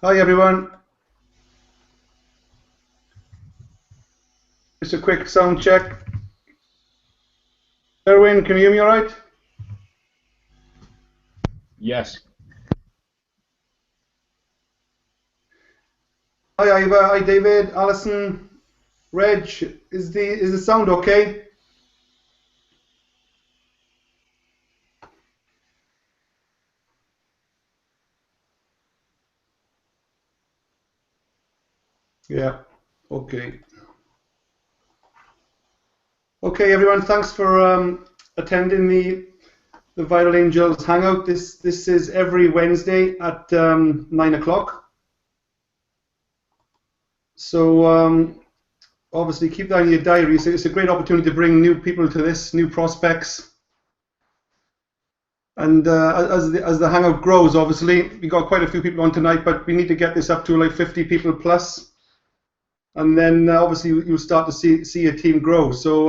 Hi everyone, just a quick sound check. Erwin, can you hear me all right? Yes. Hi Iva, hi David, Alison, Reg, is the sound okay? Yeah, okay. Okay everyone, thanks for attending the Viral Angels Hangout. This is every Wednesday at 9 o'clock. So obviously keep that in your diary. It's a great opportunity to bring new people to this, new prospects. And as the hangout grows, obviously we got quite a few people on tonight, but we need to get this up to like 50 people plus, and then obviously you'll start to see a team grow. So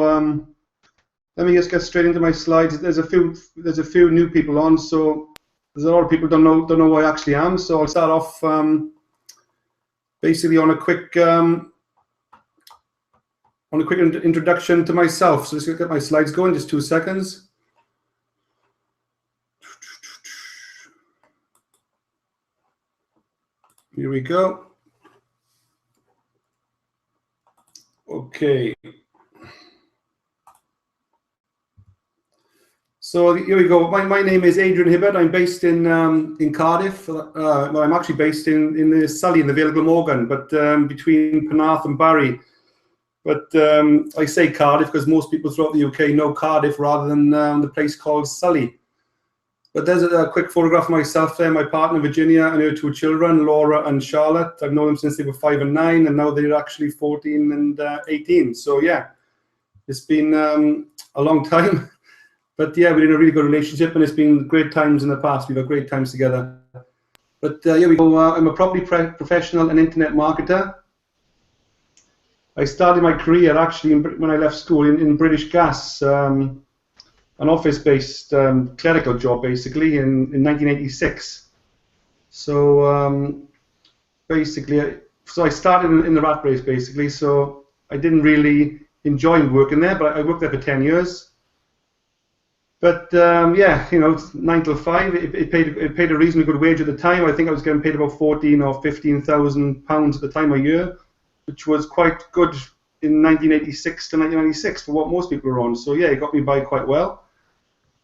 let me just get straight into my slides. There's a few new people on, so there's a lot of people don't know who I actually am. So I'll start off basically on a quick introduction to myself. So let's get my slides going. Just 2 seconds. Here we go. Okay. So here we go. My name is Adrian Hibbert. I'm based in Cardiff. Well, I'm actually based in the Surrey, in the Vale of Glamorgan, but between Penarth and Barry. But I say Cardiff because most people throughout the UK know Cardiff rather than the place called Sully. But there's a quick photograph of myself there, my partner Virginia and her two children, Laura and Charlotte. I've known them since they were 5 and 9, and now they're actually 14 and 18. So yeah, it's been a long time. But yeah, we're in a really good relationship, and it's been great times in the past. We've had great times together. But here we go. I'm a property professional and internet marketer. I started my career actually when I left school in British Gas, an office-based clerical job basically in 1986. So basically, so I started in the rat race basically. So I didn't really enjoy working there, but I worked there for 10 years. But yeah, 9 till 5. It paid a reasonably good wage at the time. I think I was getting paid about 14 or 15,000 pounds at the time a year, which was quite good in 1986 to 1996 for what most people were on. So yeah, it got me by quite well.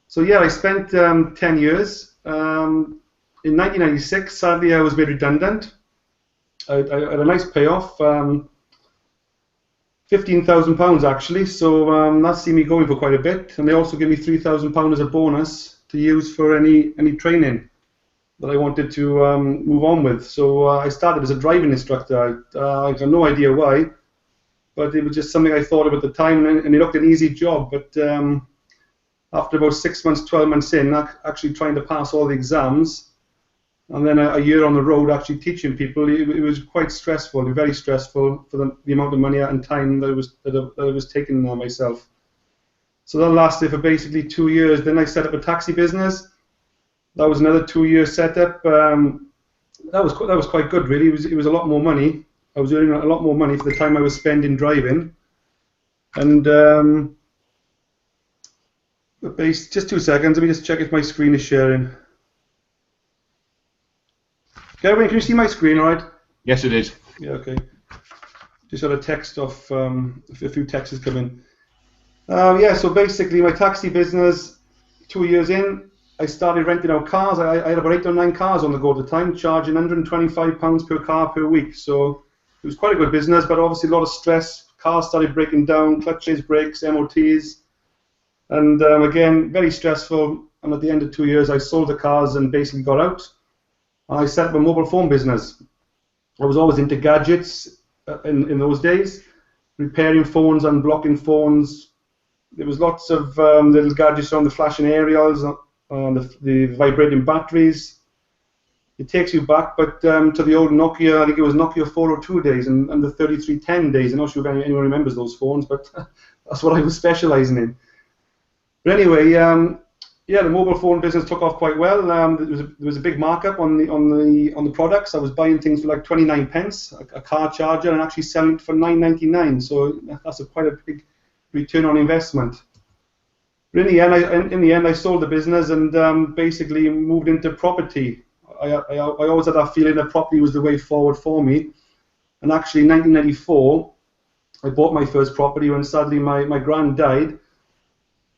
So yeah, I spent 10 years. In 1996, sadly, I was made redundant. I had a nice payoff. £15,000 actually, so that's seen me going for quite a bit, and they also give me £3,000 as a bonus to use for any training that I wanted to move on with. So I started as a driving instructor. I have no idea why, but it was just something I thought of at the time, and it looked an easy job. But after about 6 months, 12 months in, actually trying to pass all the exams, and then a year on the road actually teaching people, it was quite stressful, very stressful for the amount of money and time that I was taking myself. So that lasted for basically 2 years. Then I set up a taxi business. That was another 2-year setup. That was quite good, really. It was a lot more money. I was earning a lot more money for the time I was spending driving. And just 2 seconds. Let me just check if my screen is sharing. Gavin, can you see my screen, all right? Yes, it is. Yeah, okay. Just got a text off, a few texts come in. Yeah, so basically my taxi business, 2 years in, I started renting out cars. I had about 8 or 9 cars on the go at the time, charging £125 per car per week. So it was quite a good business, but obviously a lot of stress. Cars started breaking down, clutches, brakes, MOTs. And again, very stressful. And at the end of 2 years, I sold the cars and basically got out. I set up a mobile phone business. I was always into gadgets in those days, repairing phones, unblocking phones. There was lots of little gadgets on the flashing aerials, the vibrating batteries. It takes you back, but to the old Nokia, I think it was Nokia 402 days and the 3310 days. I'm not sure if anyone remembers those phones, but that's what I was specializing in. But anyway, Yeah, the mobile phone business took off quite well. There was a big markup on the products. I was buying things for like 29 pence, a car charger, and actually selling it for 9.99. So that's quite a big return on investment. But in the end, I sold the business and basically moved into property. I always had that feeling that property was the way forward for me. And actually, in 1994, I bought my first property when sadly my gran died.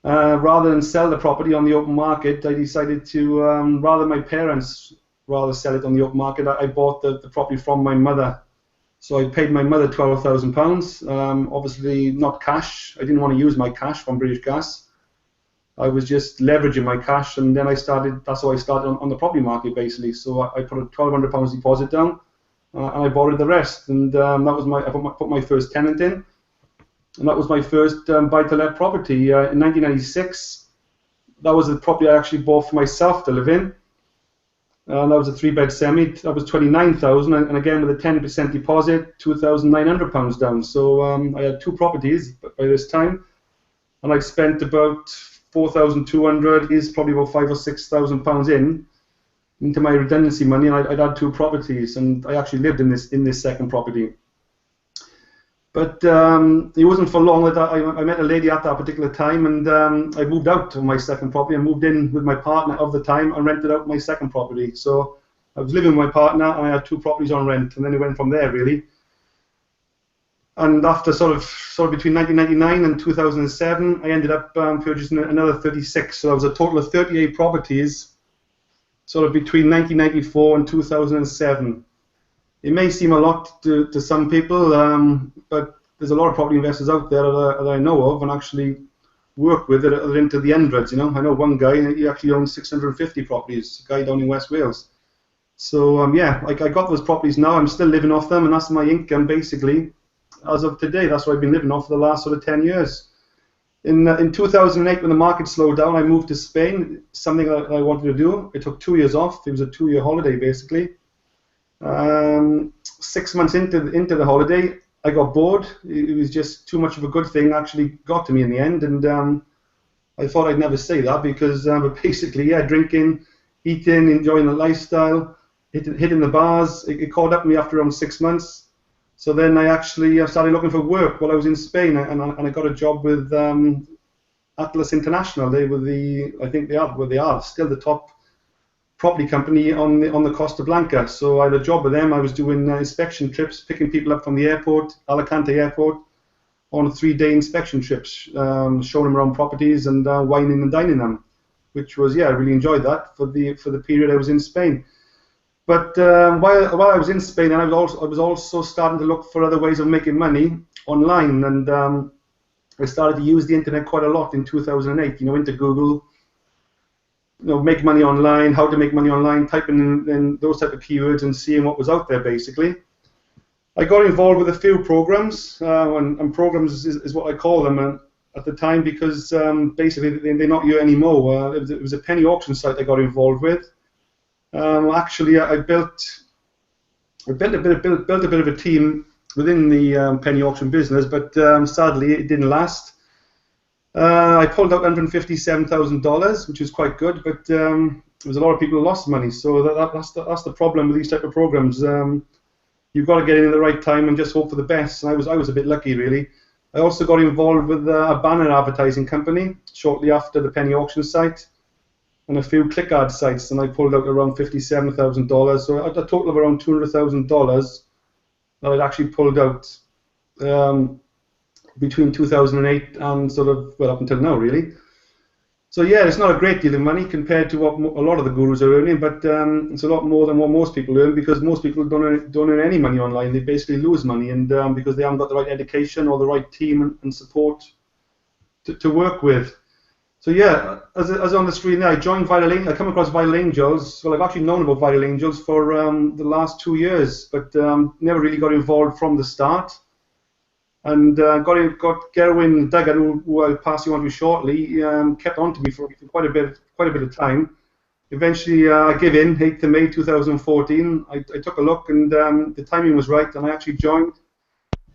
Rather than sell the property on the open market, I decided to, rather my parents sell it on the open market, I bought the property from my mother. So I paid my mother £12,000, obviously not cash. I didn't want to use my cash from British Gas. I was just leveraging my cash, and then that's how I started on the property market basically. So I put a £1,200 deposit down, and I borrowed the rest, and that was I put my first tenant in. And that was my first buy-to-let property in 1996. That was the property I actually bought for myself to live in. That was a 3-bed semi. That was 29,000, and again with a 10% deposit, £2,900 down. So I had 2 properties by this time, and I'd spent about 4,200. Is probably about £5,000 or £6,000 into my redundancy money, and I'd had 2 properties, and I actually lived in this second property. But it wasn't for long that I met a lady at that particular time, and I moved out of my second property and moved in with my partner of the time and rented out my second property. So I was living with my partner, and I had 2 properties on rent, and then it went from there really. And after sort of between 1999 and 2007, I ended up purchasing another 36. So there was a total of 38 properties, sort of between 1994 and 2007. It may seem a lot to some people, but there's a lot of property investors out there that I know of and actually work with that are into the hundreds. You know, I know one guy, he actually owns 650 properties, a guy down in West Wales. So yeah, I got those properties now. I'm still living off them, and that's my income basically as of today. That's what I've been living off for the last sort of 10 years. In 2008, when the market slowed down, I moved to Spain. Something that I wanted to do. It took 2 years off. It was a 2-year holiday basically. 6 months into the holiday, I got bored. It was just too much of a good thing. Actually, got to me in the end, and I thought I'd never say that because basically, yeah, drinking, eating, enjoying the lifestyle, hitting the bars. It caught up with me after around 6 months. So then I started looking for work while I was in Spain, and I got a job with Atlas International. They were I think they are still the top property company on the Costa Blanca. So I had a job with them. I was doing inspection trips, picking people up from the airport, Alicante airport, on 3-day inspection trips, showing them around properties and wining and dining them, which was, yeah, I really enjoyed that for the period I was in Spain. But while I was in Spain, and I was also starting to look for other ways of making money online, and I started to use the internet quite a lot in 2008. You know, into Google. You know, make money online, how to make money online, typing in those type of keywords and seeing what was out there basically. I got involved with a few programs, and programs is what I call them at the time, because basically they're not here anymore. It was a penny auction site I got involved with. Actually, I built a bit of a team within the penny auction business, but sadly it didn't last. I pulled out $157,000, which was quite good, but there was a lot of people who lost money. So that's the problem with these type of programs. You've got to get in at the right time and just hope for the best. And I was a bit lucky, really. I also got involved with a banner advertising company shortly after the penny auction site, and a few ClickAd sites, and I pulled out around $57,000. So a total of around $200,000 that I'd actually pulled out. Between 2008 and sort of, well, up until now, really. So yeah, it's not a great deal of money compared to what a lot of the gurus are earning, but it's a lot more than what most people earn, because most people don't earn any money online. They basically lose money, and because they haven't got the right education or the right team and support to work with. So yeah, as on the screen there, I joined Viral Angels. I come across Viral Angels. Well, I've actually known about Viral Angels for the last 2 years, but never really got involved from the start. And got Gerwin Duggan, who I'll pass you on to shortly, kept on to me for quite a bit of time. Eventually, I gave in, 8th of May 2014. I took a look, and the timing was right, and I actually joined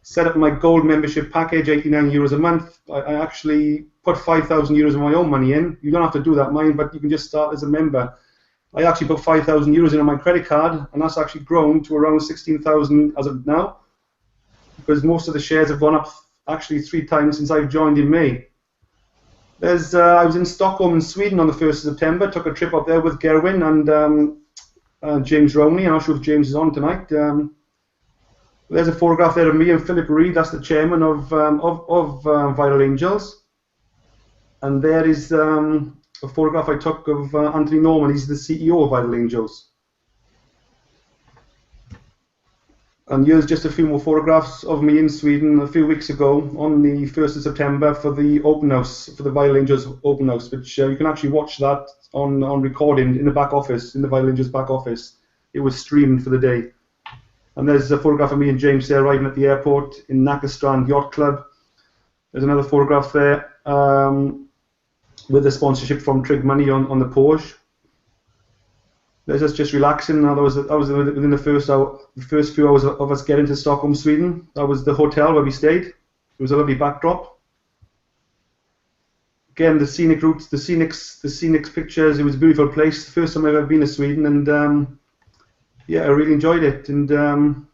set up my gold membership package, €89 a month. I actually put €5,000 of my own money in. You don't have to do that, mind, but you can just start as a member. I actually put €5,000 in on my credit card, and that's actually grown to around 16,000 as of now, because most of the shares have gone up actually 3 times since I've joined in May. I was in Stockholm in Sweden on the 1st of September, took a trip up there with Gerwin and James Roney. I'm not sure if James is on tonight. There's a photograph there of me and Philip Reed, that's the chairman of Viral Angels. And there is a photograph I took of Anthony Norman, he's the CEO of Viral Angels. And here's just a few more photographs of me in Sweden a few weeks ago on the 1st of September for the open house, for the Viral Angels open house, which you can actually watch that on recording in the back office, in the Viral Angels back office. It was streamed for the day. And there's a photograph of me and James there arriving at the airport in Nackastrand Yacht Club. There's another photograph there with the sponsorship from Trig Money on the Porsche. There's us just relaxing. That was within the first few hours of us getting to Stockholm, Sweden. That was the hotel where we stayed. It was a lovely backdrop. Again, the scenic routes, the scenic pictures. It was a beautiful place. The first time I've ever been to Sweden, and yeah, I really enjoyed it. And I'm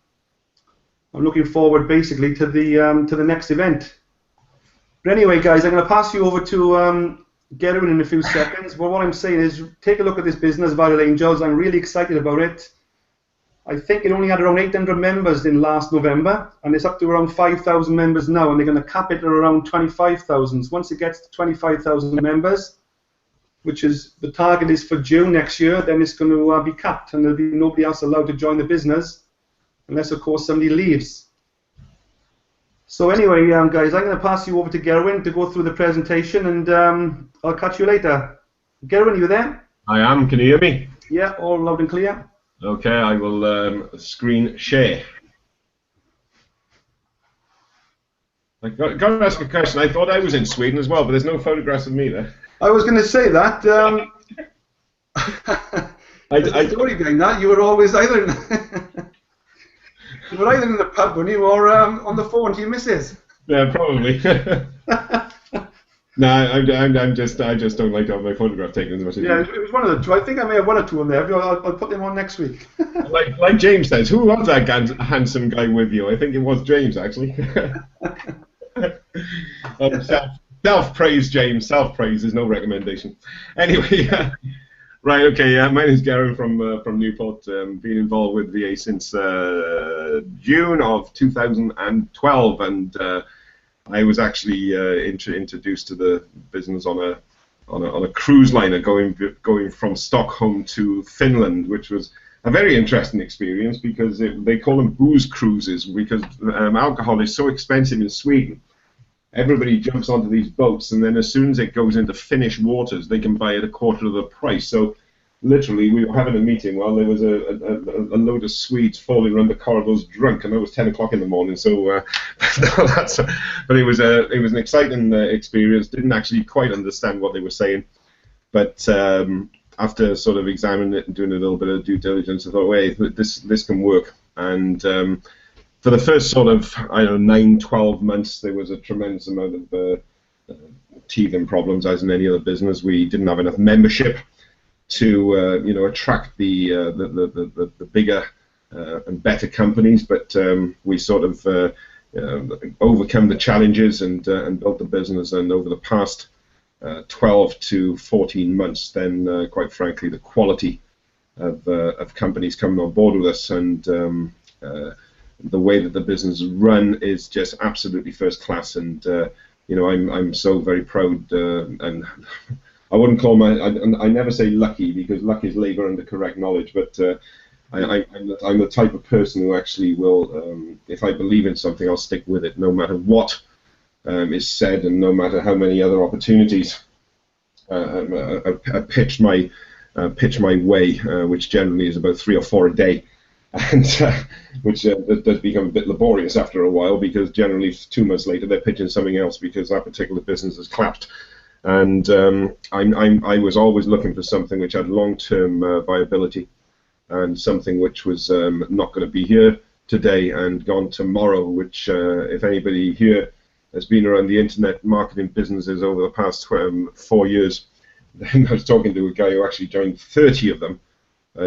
looking forward basically to the next event. But anyway, guys, I'm going to pass you over to Gerwin in a few seconds. But what I'm saying is, take a look at this business, Viral Angels. I'm really excited about it. I think it only had around 800 members in last November, and it's up to around 5,000 members now, and they're going to cap it at around 25,000. Once it gets to 25,000 members, which is the target is for June next year, then it's going to be capped, and there'll be nobody else allowed to join the business, unless of course somebody leaves. So anyway, guys, I'm going to pass you over to Gerwin to go through the presentation, and I'll catch you later. Gerwin, are you there? I am. Can you hear me? Yeah, all loud and clear. Okay, I will screen share. I got to ask a question. I thought I was in Sweden as well, but there's no photographs of me there. I was going to say that. I told you doing that. You were always either you were either in the pub, weren't you, or on the phone to your missus. Yeah, probably. No, I just don't like to have my photograph taken as much as yeah, it was one of the two. I think I may have one or two on there. I'll put them on next week. like James says, who was that handsome guy with you? I think it was James, actually. Self-praise, James. Self-praise is no recommendation. Anyway, right, okay, my name is Garen from Newport. Been involved with VA since June of 2012, and I was actually introduced to the business on a cruise liner going from Stockholm to Finland, which was a very interesting experience because they call them booze cruises because alcohol is so expensive in Sweden. Everybody jumps onto these boats, and then as soon as it goes into Finnish waters, they can buy it at a quarter of the price. So literally, we were having a meeting while there was a load of Swedes falling around the corridors drunk, and it was 10 o'clock in the morning. So, but it was an exciting experience. Didn't actually quite understand what they were saying, but after sort of examining it and doing a little bit of due diligence, I thought, wait, this can work. And for the first sort of 9-12 months, there was a tremendous amount of teething problems, as in any other business. We didn't have enough membership to attract the bigger and better companies, but we sort of overcome the challenges and built the business. And over the past 12 to 14 months, then quite frankly, the quality of companies coming on board with us and the way that the business is run is just absolutely first class. And I'm so very proud and. I wouldn't call I never say lucky because luck is labour under correct knowledge, but I'm the type of person who actually will, if I believe in something, I'll stick with it no matter what is said and no matter how many other opportunities pitch my way, which generally is about 3 or 4 a day, and which does become a bit laborious after a while because generally 2 months later they're pitching something else because that particular business has collapsed. And I was always looking for something which had long-term viability and something which was not going to be here today and gone tomorrow, which if anybody here has been around the internet marketing businesses over the past 4 years, then I was talking to a guy who actually joined 30 of them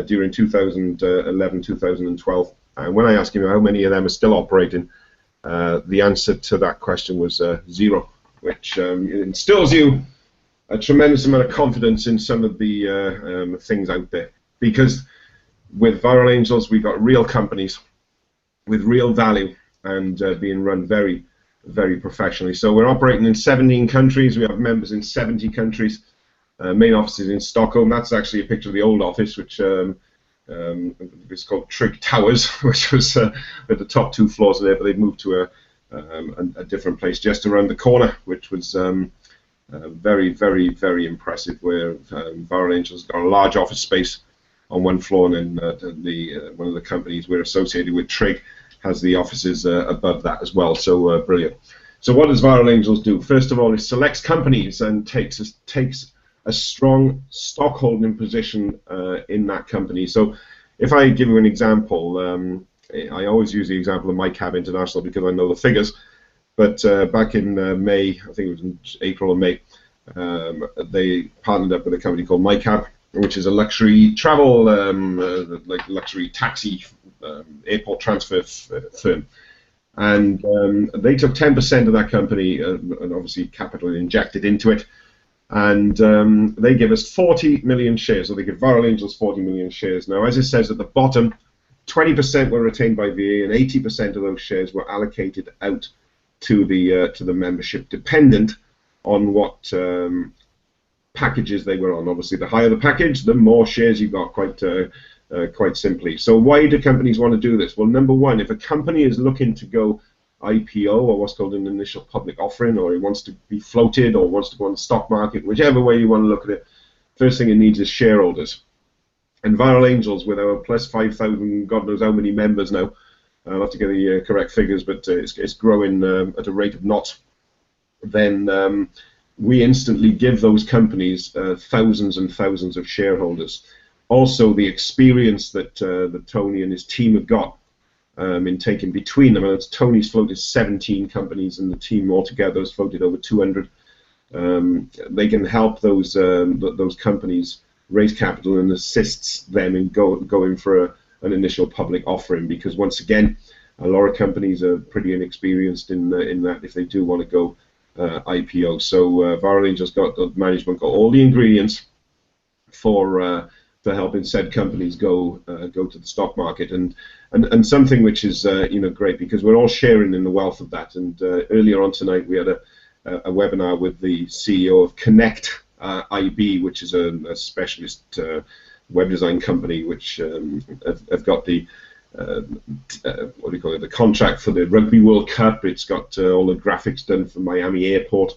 during 2011, 2012. And when I asked him how many of them are still operating, the answer to that question was 0, which instills you a tremendous amount of confidence in some of the things out there. Because with Viral Angels, we've got real companies with real value and being run very, very professionally. So we're operating in 17 countries. We have members in 70 countries. Main offices in Stockholm. That's actually a picture of the old office, which it's called Trig Towers, which was at the top 2 floors there, but they've moved to a different place just around the corner, which was very, very, very impressive, where Viral Angels got a large office space on 1 floor, and then one of the companies we're associated with, Trig, has the offices above that as well. So brilliant. So what does Viral Angels do? First of all, it selects companies and takes a strong stockholding position in that company. So if I give you an example, I always use the example of MyCab International because I know the figures, but back in May, I think it was in April or May, they partnered up with a company called MyCab, which is a luxury travel, like luxury taxi airport transfer firm. And they took 10% of that company and obviously capital injected into it. And they give us 40 million shares, so they give Viral Angels 40 million shares. Now, as it says at the bottom, 20% were retained by VA, and 80% of those shares were allocated out to the membership, dependent on what packages they were on. Obviously, the higher the package, the more shares you got, quite simply. So why do companies want to do this? Well, number one, if a company is looking to go IPO, or what's called an initial public offering, or it wants to be floated, or wants to go on the stock market, whichever way you want to look at it, first thing it needs is shareholders. And Viral Angels, with our plus 5,000, God knows how many members now, I'll have to get the correct figures, but it's growing at a rate of knots, then we instantly give those companies thousands and thousands of shareholders. Also, the experience that Tony and his team have got in taking between them. And Tony's floated 17 companies, and the team altogether has floated over 200. They can help those companies raise capital and assists them in going for an initial public offering, because once again, a lot of companies are pretty inexperienced in that if they do want to go IPO. So Viral Angels got the management got all the ingredients for helping said companies go to the stock market, and something which is great, because we're all sharing in the wealth of that. And earlier on tonight we had a webinar with the CEO of Connect IB, which is a specialist web design company, which have got the what do you call it, the contract for the Rugby World Cup. It's got all the graphics done for Miami Airport.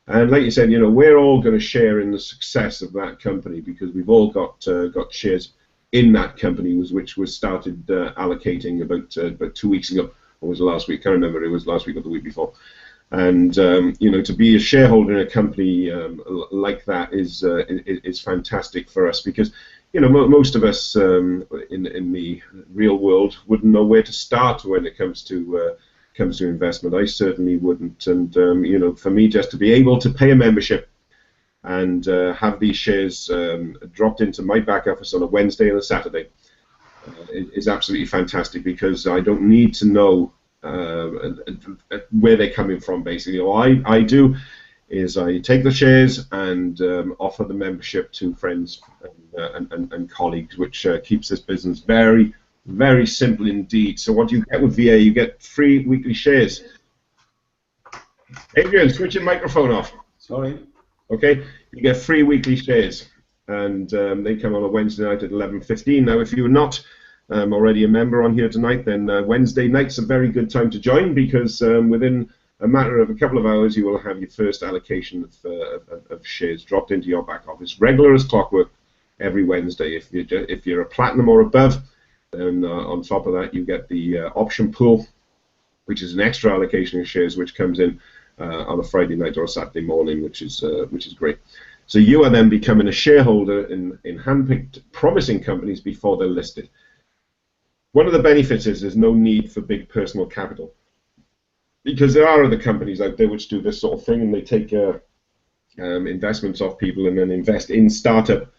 And like you said, we're all going to share in the success of that company, because we've all got shares in that company, which was started allocating about 2 weeks ago. Or was it last week? I can't remember. It was last week or the week before. And to be a shareholder in a company like that is fantastic for us, because most of us in the real world wouldn't know where to start when it comes to investment. I certainly wouldn't. And for me, just to be able to pay a membership and have these shares dropped into my back office on a Wednesday and a Saturday is absolutely fantastic, because I don't need to know where they're coming from. Basically, all I do is I take the shares and offer the membership to friends and colleagues, which keeps this business very, very simple indeed. So what you get with VA, you get free weekly shares. Adrian, switch your microphone off. Sorry. Okay, you get free weekly shares, and they come on a Wednesday night at 11:15. Now, if you're not already a member on here tonight, then Wednesday night's a very good time to join, because within a matter of a couple of hours, you will have your first allocation of shares dropped into your back office, regular as clockwork, every Wednesday. If you're a platinum or above, then on top of that, you get the option pool, which is an extra allocation of shares, which comes in on a Friday night or a Saturday morning, which is great. So you are then becoming a shareholder in handpicked, promising companies before they're listed. One of the benefits is there's no need for big personal capital, because there are other companies out there which do this sort of thing, and they take investments off people and then invest in startup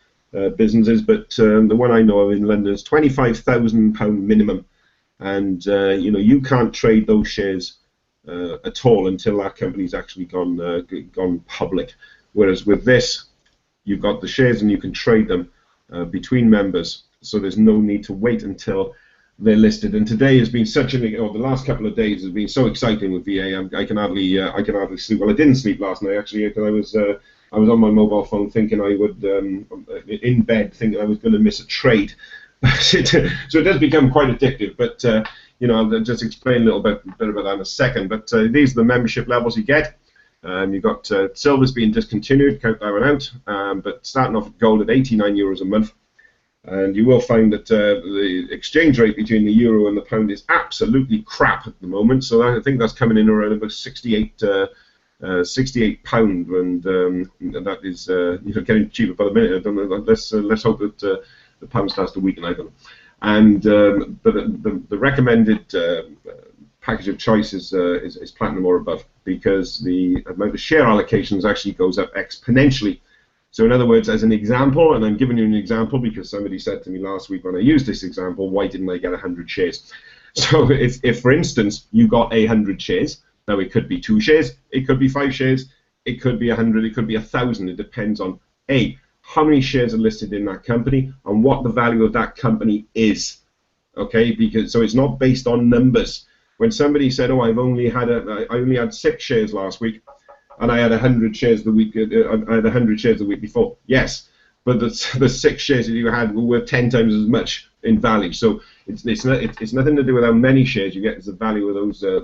businesses. But the one I know of in London is £25,000 minimum, and you can't trade those shares at all until that company's actually gone public. Whereas with this, you've got the shares and you can trade them between members, so there's no need to wait until they're listed. And today has been such the last couple of days has been so exciting with VA. I can hardly sleep. Well, I didn't sleep last night actually, because I was on my mobile phone thinking I would in bed thinking I was going to miss a trade. So it does become quite addictive. But I'll just explain a little bit about that in a second. But these are the membership levels you get. You've got silver's being discontinued, count that one out. But starting off at gold at €89 a month. And you will find that the exchange rate between the euro and the pound is absolutely crap at the moment. So I think that's coming in around about 68 £68, and that is getting cheaper by the minute. I don't know. Let's hope that the pound starts to weaken. I don't know. And but the recommended package of choice is platinum or above, because the amount of share allocations actually goes up exponentially. So in other words, as an example, and I'm giving you an example because somebody said to me last week when I used this example, why didn't I get 100 shares? So if for instance, you got 100 shares, now it could be 2 shares, it could be 5 shares, it could be 100, it could be 1,000. It depends on how many shares are listed in that company and what the value of that company is. Okay, because so it's not based on numbers. When somebody said, "Oh, I only had 6 shares last week," and I had 100 shares the week. I had 100 shares the week before. Yes, but the 6 shares that you had were worth 10 times as much in value. So it's nothing to do with how many shares you get. It's the value of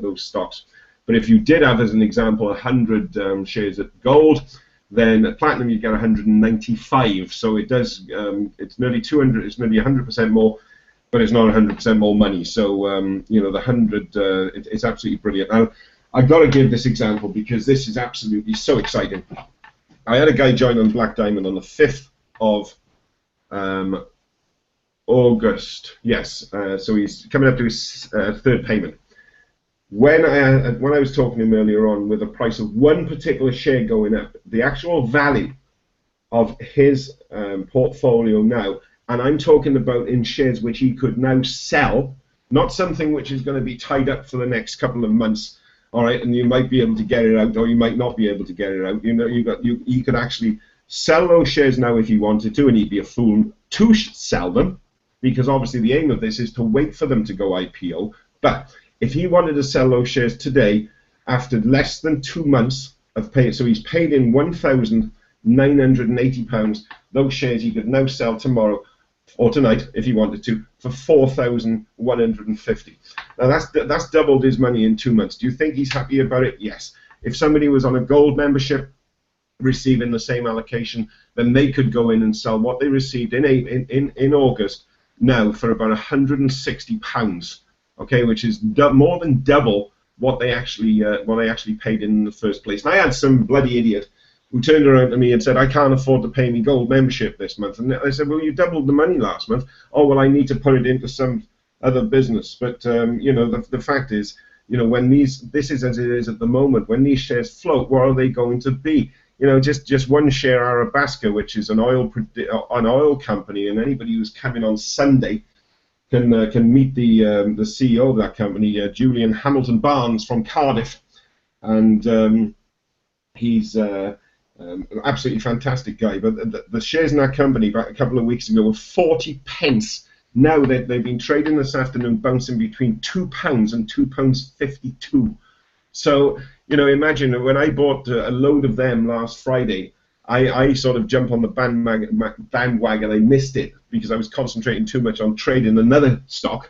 those stocks. But if you did have, as an example, 100 shares at gold, then at platinum you get 195. So it does. It's nearly 200. It's nearly 100% more, but it's not 100% more money. So the 100. It's absolutely brilliant. Now, I've got to give this example because this is absolutely so exciting. I had a guy join on Black Diamond on the 5th of August. Yes, so he's coming up to his 3rd payment. When I was talking to him earlier on, with the price of one particular share going up, the actual value of his portfolio now, and I'm talking about in shares which he could now sell, not something which is going to be tied up for the next couple of months. All right, and you might be able to get it out, or you might not be able to get it out. You could actually sell those shares now if you wanted to, and he'd be a fool to sell them, because obviously the aim of this is to wait for them to go IPO. But if he wanted to sell those shares today, after less than 2 months of pay, so he's paid in £1,980. Those shares he could now sell tomorrow or tonight, if he wanted to, for $4,150. Now that's doubled his money in 2 months. Do you think he's happy about it? Yes. If somebody was on a gold membership receiving the same allocation, then they could go in and sell what they received in August now for about £160. Okay, which is more than double what they actually paid in the first place. And I had some bloody idiot who turned around to me and said, "I can't afford to pay me gold membership this month." And I said, "Well, you doubled the money last month." "Oh, well, I need to put it into some other business." But the fact is, when this is as it is at the moment, when these shares float, what are they going to be? Just one share, Arabasca, which is an oil company, and anybody who's coming on Sunday can meet the CEO of that company, Julian Hamilton Barnes from Cardiff, and he's an absolutely fantastic guy. But the shares in that company back a couple of weeks ago were 40 pence. Now they've been trading this afternoon, bouncing between £2 and £2.52. So imagine when I bought a load of them last Friday. I sort of jumped on the bandwagon. I missed it because I was concentrating too much on trading another stock.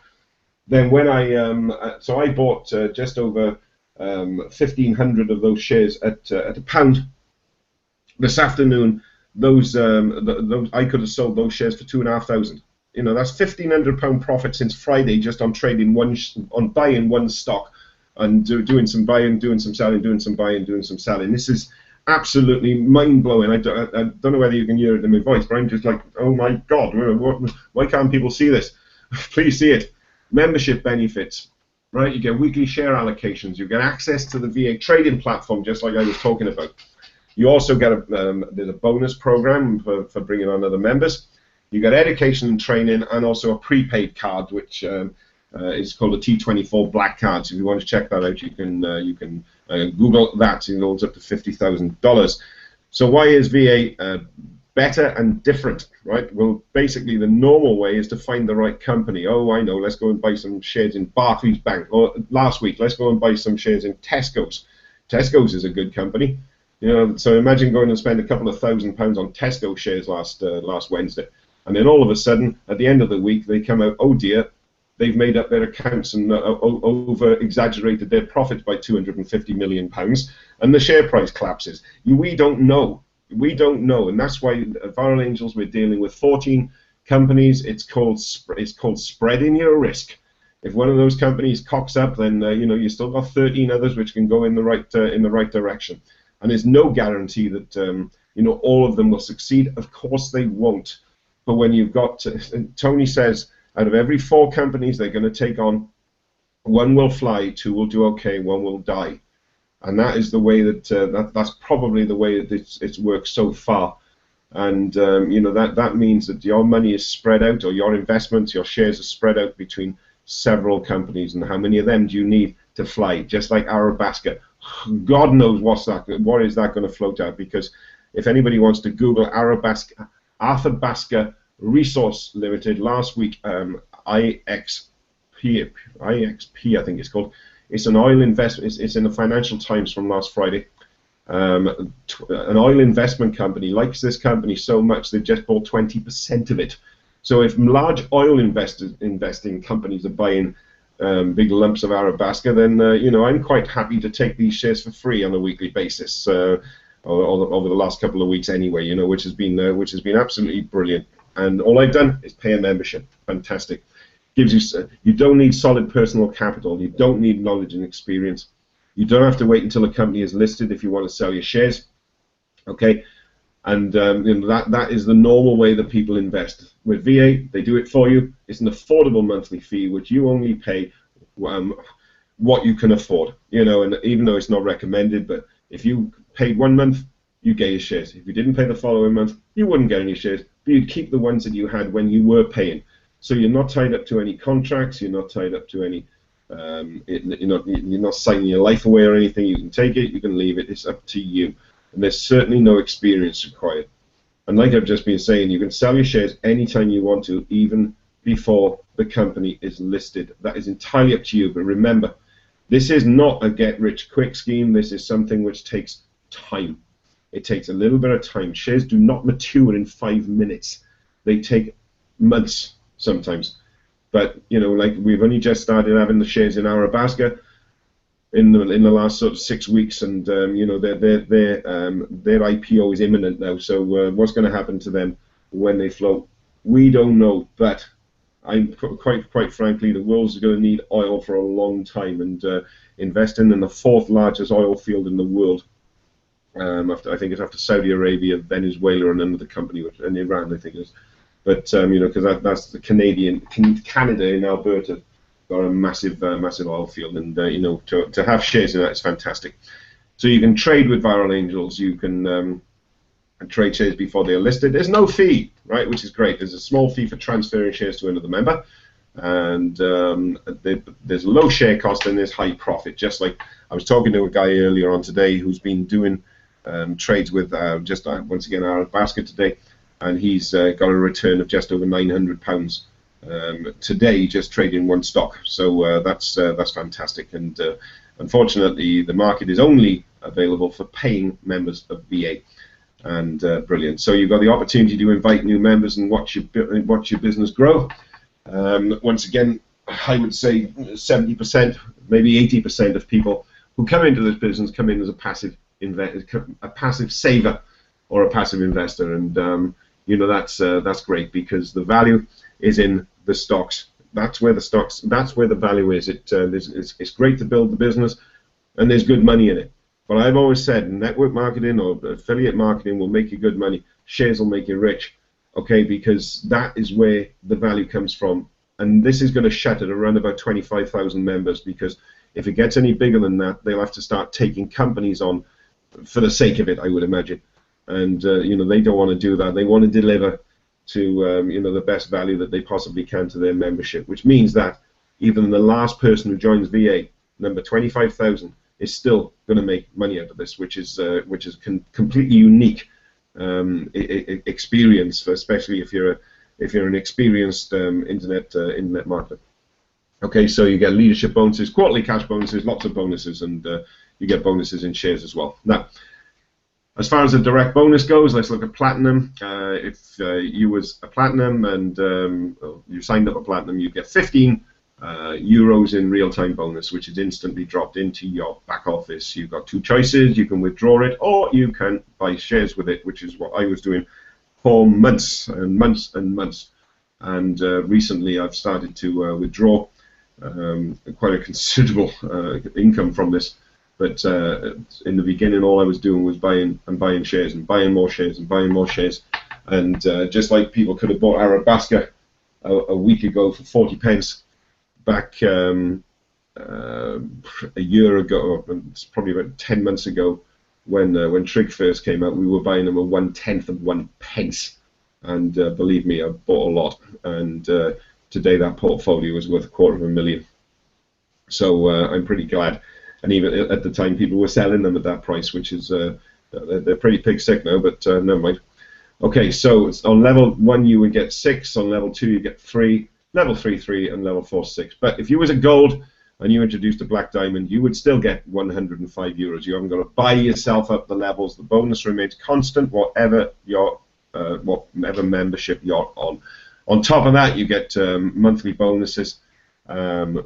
Then when I bought just over 1,500 of those shares at £1 this afternoon. Those I could have sold those shares for £2,500. That's £1,500 profit since Friday just on trading on buying one stock and doing some buying, doing some selling, doing some buying, doing some selling. This is absolutely mind-blowing. I don't know whether you can hear it in my voice, but I'm just like, oh my God, why can't people see this? Please see it. Membership benefits, right? You get weekly share allocations. You get access to the VA trading platform, just like I was talking about. You also get there's a bonus program for bringing on other members. You get education and training, and also a prepaid card, which is called a T24 Black Card. So if you want to check that out, you can Google that. It goes up to $50,000. So why is VA better and different, right? Well, basically the normal way is to find the right company. Oh, I know, let's go and buy some shares in Barclays Bank. Or last week, let's go and buy some shares in Tesco's. Tesco's is a good company. You know, so imagine going and spend a couple of £1,000 on Tesco shares last Wednesday, and then all of a sudden, at the end of the week, they come out, oh dear, they've made up their accounts and over-exaggerated their profits by £250 million, and the share price collapses. We don't know. We don't know, and that's why at Viral Angels we're dealing with 14 companies. It's called spreading your risk. If one of those companies cocks up, then you know, you still got 13 others which can go in the right direction. And there's no guarantee that you know, all of them will succeed. Of course they won't. But when you've got, Tony says, out of every 4 companies they're going to take on, 1 will fly, 2 will do okay, 1 will die. And that is the way that that's probably the way that it's worked so far. And you know, that means that your money is spread out, or your investments, your shares are spread out between several companies. And how many of them do you need to fly? Just like Arabasca. God knows what is that going to float out, because if anybody wants to Google Arabasca Resource Limited last week, IXP I think it's called. It's an oil investment. It's in the Financial Times from last Friday. An oil investment company likes this company so much they just bought 20% of it. So if large oil investing companies are buying big lumps of Arabasca, then you know, I'm quite happy to take these shares for free on a weekly basis over the last couple of weeks anyway. You know, which has been absolutely brilliant. And all I've done is pay a membership. Fantastic. Gives you, you don't need solid personal capital. You don't need knowledge and experience. You don't have to wait until a company is listed if you want to sell your shares. Okay. And you know, that is the normal way that people invest. With VA, they do it for you. It's an affordable monthly fee, which you only pay what you can afford. You know, and even though it's not recommended, but if you paid 1 month, you get your shares. If you didn't pay the following month, you wouldn't get any shares, but you'd keep the ones that you had when you were paying. So you're not tied up to any contracts. You're not tied up to any. You're not signing your life away or anything. You can take it. You can leave it. It's up to you. And there's certainly no experience required. And like I've just been saying, you can sell your shares anytime you want to, even before the company is listed. That is entirely up to you. But remember, this is not a get-rich-quick scheme. This is something which takes time. It takes a little bit of time. Shares do not mature in 5 minutes. They take months sometimes. But you know, like we've only just started having the shares in Arabasca in the last sort of 6 weeks, and you know, their IPO is imminent now. So what's going to happen to them when they float, we don't know. But I'm quite frankly, the world's going to need oil for a long time, and investing in the 4th largest oil field in the world. I think it's after Saudi Arabia, Venezuela, and another company, and Iran, I think it is. But you know, because that's the Canada in Alberta got a massive oil field, and you know, to have shares in that is fantastic. So you can trade with Viral Angels. You can trade shares before they are listed. There's no fee, right, which is great. There's a small fee for transferring shares to another member, and there's low share cost and there's high profit. Just like I was talking to a guy earlier on today who's been doing trades with once again Arabasca today, and he's got a return of just over £900 today, just trading one stock. So that's fantastic. And unfortunately, the market is only available for paying members of VA. And brilliant. So you've got the opportunity to invite new members and watch your business grow. Once again, I would say 70%, maybe 80% of people who come into this business come in as a passive saver or a passive investor, and you know, that's great, because the value is in the stocks. That's where the value is. It's great to build the business, and there's good money in it. But I've always said network marketing or affiliate marketing will make you good money. Shares will make you rich, okay? Because that is where the value comes from, and this is going to shut at around about 25,000 members, because if it gets any bigger than that, they'll have to start taking companies on for the sake of it, I would imagine. And you know, they don't want to do that. They want to deliver to you know, the best value that they possibly can to their membership, which means that even the last person who joins VA, number 25,000, is still going to make money out of this, which is completely unique experience, for, especially if you're an experienced internet marketer. Okay, so you get leadership bonuses, quarterly cash bonuses, lots of bonuses, and you get bonuses in shares as well. Now, as far as the direct bonus goes, let's look at platinum. If you was a platinum and you signed up a platinum, you get 15 euros in real-time bonus, which is instantly dropped into your back office. You've got two choices: you can withdraw it, or you can buy shares with it, which is what I was doing for months and months and months. And recently, I've started to withdraw quite a considerable income from this. But in the beginning, all I was doing was buying and buying shares and buying more shares and buying more shares. And just like people could have bought Arabasca a week ago for 40 pence, back a year ago, it's probably about 10 months ago, when Trig first came out, we were buying them at 1/10 of 1 pence. And believe me, I bought a lot. And today that portfolio is worth $250,000. So I'm pretty glad. And even at the time, people were selling them at that price, which is they're pretty pig sick now, but never mind. Okay, so on level 1 you would get 6, on level 2 you get 3, level 3 3, and level 4 6. But if you was a gold and you introduced a black diamond, you would still get 105 euros. You haven't got to buy yourself up the levels. The bonus remains constant, whatever membership you're on. On top of that, you get monthly bonuses,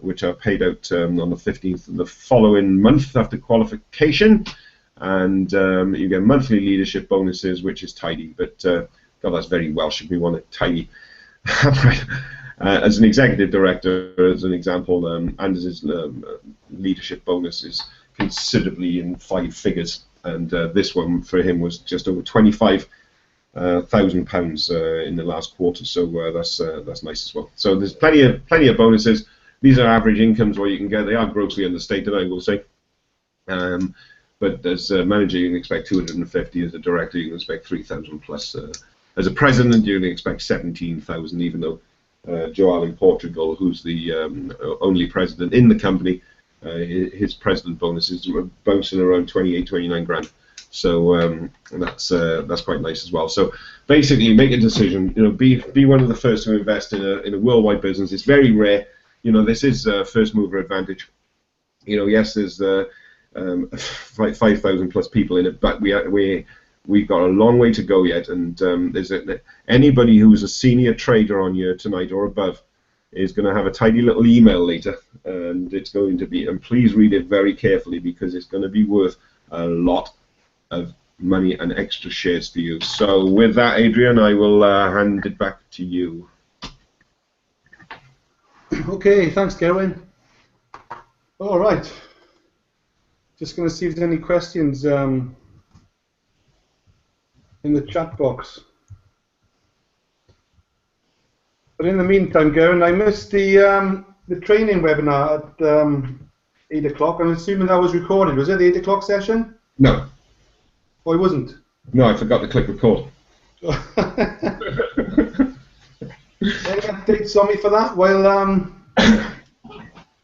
which are paid out on the 15th of the following month after qualification, and you get monthly leadership bonuses, which is tidy, but God, that's very Welsh if we want it tidy. As an executive director, as an example, Anders' leadership bonus is considerably in 5 figures, and this one for him was just over £25,000 in the last quarter, so that's nice as well. So there's plenty of bonuses. These are average incomes what you can get. They are grossly understated, I will say. But as a manager, you can expect 250. As a director, you can expect 3,000 plus. As a president, you can expect 17,000. Even though Joel in Portugal, who's the only president in the company, his president bonuses are bouncing around 28, 29 grand. So that's quite nice as well. So basically, make a decision. You know, be one of the first to invest in a worldwide business. It's very rare. You know, this is first mover advantage. You know, yes, there's 5,000 plus people in it, but we've got a long way to go yet. And anybody who's a senior trader on here tonight or above is going to have a tidy little email later, and it's going to be. And please read it very carefully, because it's going to be worth a lot of money and extra shares for you. So with that, Adrian, I will hand it back to you. Okay, thanks, Gerwin. All right. Just going to see if there's any questions in the chat box. But in the meantime, Gerwin, I missed the training webinar at 8 o'clock. I'm assuming that was recorded. Was it the 8 o'clock session? No. Oh, it wasn't? No, I forgot to click record. Any updates on me for that? Well,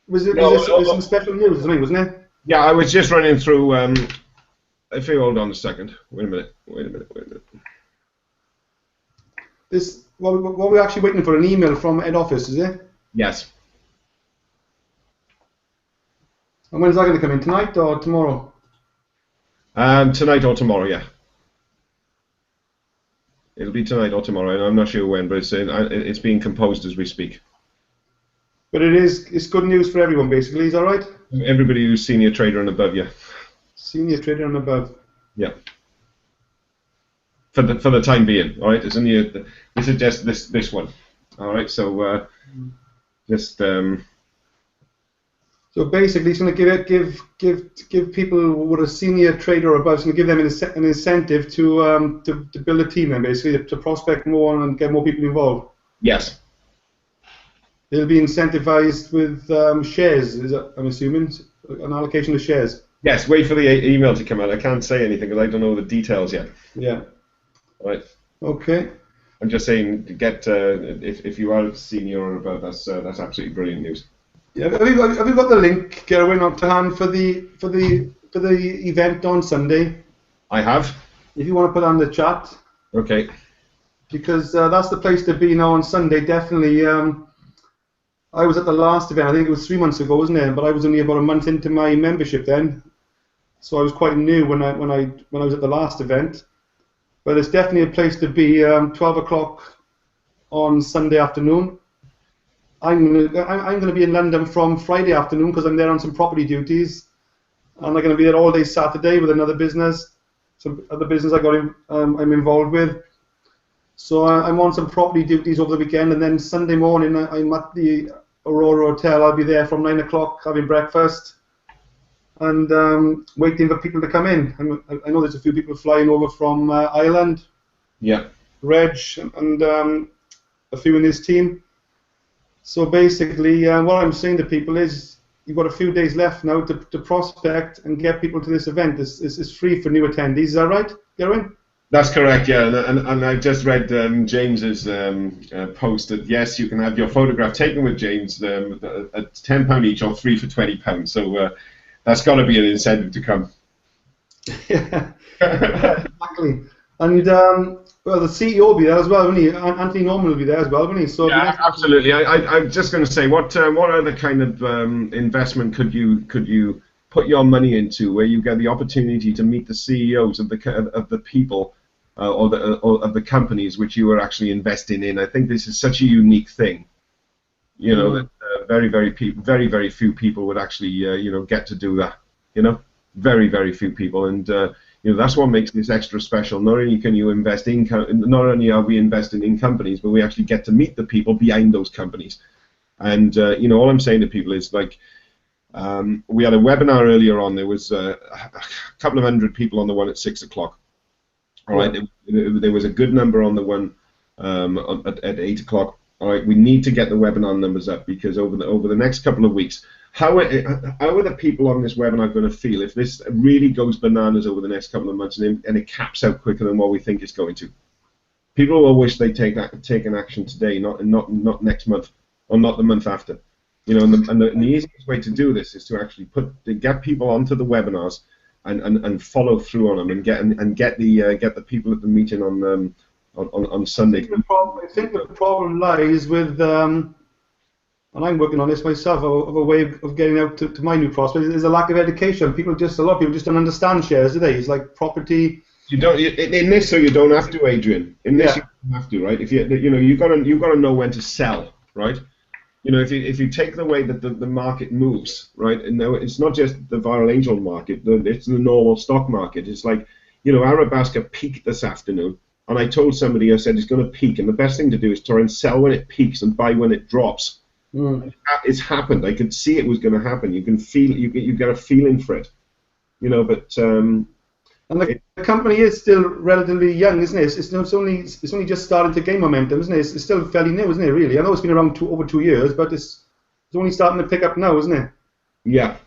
was it some special news or something, wasn't it? Yeah, I was just running through. If you hold on a second. Wait a minute. This what we're actually waiting for, an email from head office, is it? Yes. And when is that going to come in? Tonight or tomorrow? Tonight or tomorrow, yeah. It'll be tonight or tomorrow, and I'm not sure when, but it's being composed as we speak. But it's good news for everyone, basically. Is that right? Everybody who's senior trader and above, yeah. Senior trader and above. Yeah. For the time being, all right. This is just this one, all right. So just. So basically, it's going to give people who are a senior trader or above, it's going to give them an incentive to build a team, then basically to prospect more and get more people involved. Yes. They'll be incentivized with shares, I'm assuming, an allocation of shares. Yes, wait for the email to come out. I can't say anything because I don't know the details yet. Yeah. Right. Okay. I'm just saying, get if you are senior or above, that's absolutely brilliant news. Yeah. Have you got the link, Gerwin, on to hand for the event on Sunday? I have. If you want to put on the chat. Okay. Because that's the place to be now on Sunday. Definitely. I was at the last event. I think it was 3 months ago, wasn't it? But I was only about a month into my membership then, so I was quite new when I was at the last event. But it's definitely a place to be. 12 o'clock on Sunday afternoon. I'm gonna be in London from Friday afternoon because I'm there on some property duties, and I'm gonna be there all day Saturday with another business, some other business I'm involved with. So I'm on some property duties over the weekend, and then Sunday morning I'm at the Aurora Hotel. I'll be there from 9 o'clock having breakfast and waiting for people to come in. I know there's a few people flying over from Ireland. Yeah. Reg and a few in his team. So basically, what I'm saying to people is, you've got a few days left now to prospect and get people to this event. It's free for new attendees. Is that right, Gerwin? That's correct, yeah, and I've just read James's post that yes, you can have your photograph taken with James at £10 each or 3 for £20. So that's got to be an incentive to come. Yeah, exactly. And well, the CEO will be there as well, won't he? Anthony Norman will be there as well, won't he? So yeah, absolutely. I'm just going to say, what other kind of investment could you put your money into where you get the opportunity to meet the CEOs of the people or of the companies which you are actually investing in? I think this is such a unique thing, you know, that very few people would actually get to do that, very few people, and that's what makes this extra special. Not only can you invest in, not only are we investing in companies, but we actually get to meet the people behind those companies. And all I'm saying to people is, like, we had a webinar earlier on. There was a couple of hundred people on the one at 6 o'clock. All right, there was a good number on the one at 8 o'clock. All right, we need to get the webinar numbers up, because over the next couple of weeks, how are the people on this webinar going to feel if this really goes bananas over the next couple of months and it caps out quicker than what we think it's going to? People will wish they'd taken action today, not next month or not the month after. And the easiest way to do this is to actually get people onto the webinars and follow through on them and get the people at the meeting on Sunday. I think the problem lies with, and I'm working on this myself, of a way of getting out to my new prospects. There's a lack of education. A lot of people just don't understand shares, do they? It's like property. You don't in this, so you don't have to, Adrian. In this, you don't have to, right? If you've got to know when to sell, right? If you take the way that the market moves, right, and now it's not just the viral angel market, it's the normal stock market. It's like, Arabasca peaked this afternoon, and I told somebody, I said it's going to peak, and the best thing to do is try and sell when it peaks and buy when it drops. It's happened. I could see it was going to happen. You can feel, you get a feeling for it, but. And the company is still relatively young, isn't it? It's only just starting to gain momentum, isn't it? It's still fairly new, isn't it? Really, I know it's been around over 2 years, but it's only starting to pick up now, isn't it? Yeah.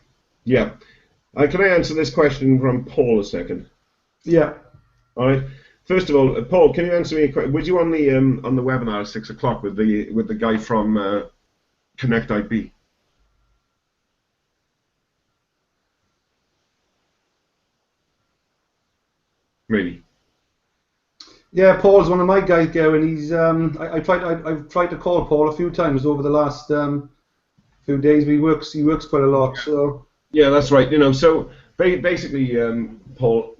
Can I answer this question from Paul a second? Yeah. All right. First of all, Paul, can you answer me a question? Was you on the webinar at 6 o'clock with the guy from Connect IB? Maybe. Yeah, Paul's one of my guys, Gary, and he's I've tried to call Paul a few times over the last few days. He works quite a lot. So yeah, that's right. So basically, Paul,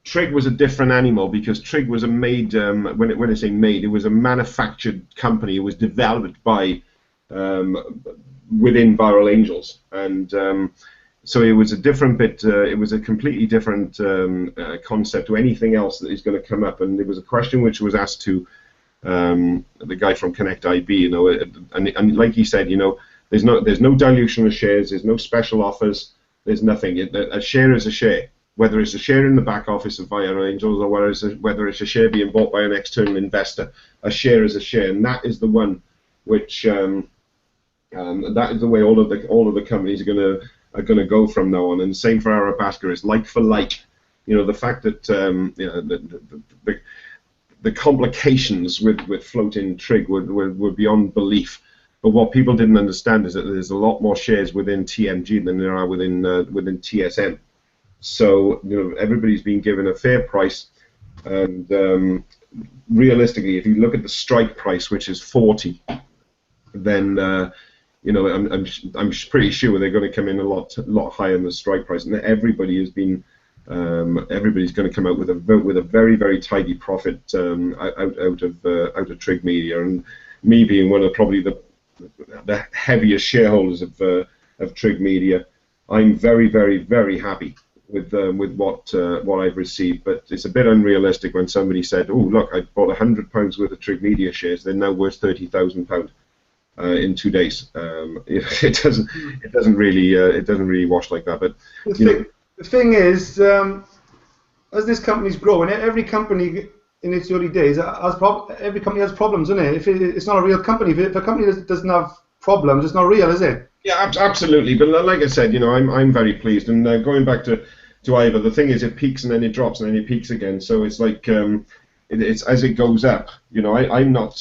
Trig was a different animal, because Trig was a made when I say made, it was a manufactured company. It was developed by within Viral Angels, and so it was a different bit. It was a completely different concept to anything else that is going to come up. And there was a question which was asked to the guy from Connect IB, and like he said, there's no dilution of shares, there's no special offers, there's nothing. A share is a share, whether it's a share in the back office of Viral Angels or whether it's a share being bought by an external investor. A share is a share, and that is the one which That is the way all of the companies are gonna go from now on. And same for Arabasca, is like for like. You know, the fact that the complications with floating trig were beyond belief. But what people didn't understand is that there's a lot more shares within TMG than there are within TSM. So everybody's been given a fair price, and realistically, if you look at the strike price, which is 40, then I'm pretty sure they're going to come in a lot higher than the strike price, and everybody has been. Everybody's going to come out with a very, very tidy profit out of Trig Media, and me being one of probably the heaviest shareholders of Trig Media, I'm very, very, very happy with what I've received. But it's a bit unrealistic when somebody said, "Oh, look, I bought £100 worth of Trig Media shares; they're now worth £30,000 in 2 days." It doesn't really wash like that. But the thing is, as this company's growing, every company in its early days every company has problems, isn't it? If it's not a real company, if a company doesn't have problems, it's not real, is it? Yeah, absolutely. But like I said, I'm very pleased. And going back to Ivor, the thing is, it peaks and then it drops and then it peaks again. So it's like it's as it goes up. I'm not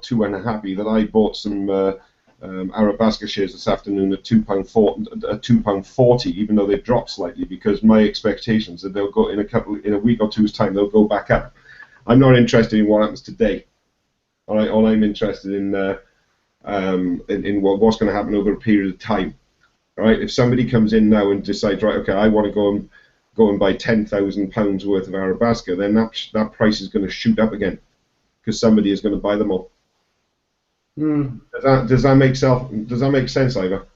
too unhappy that I bought some Arabasca shares this afternoon at £2.40, even though they've dropped slightly, because my expectations that they'll go in a week or two's time, they'll go back up. I'm not interested in what happens today. All I'm interested in what's going to happen over a period of time. All right, if somebody comes in now and decides, right, okay, I want to go and buy £10,000 worth of Arabasca, then that price is going to shoot up again, because somebody is going to buy them all. Does that make sense, Ivor?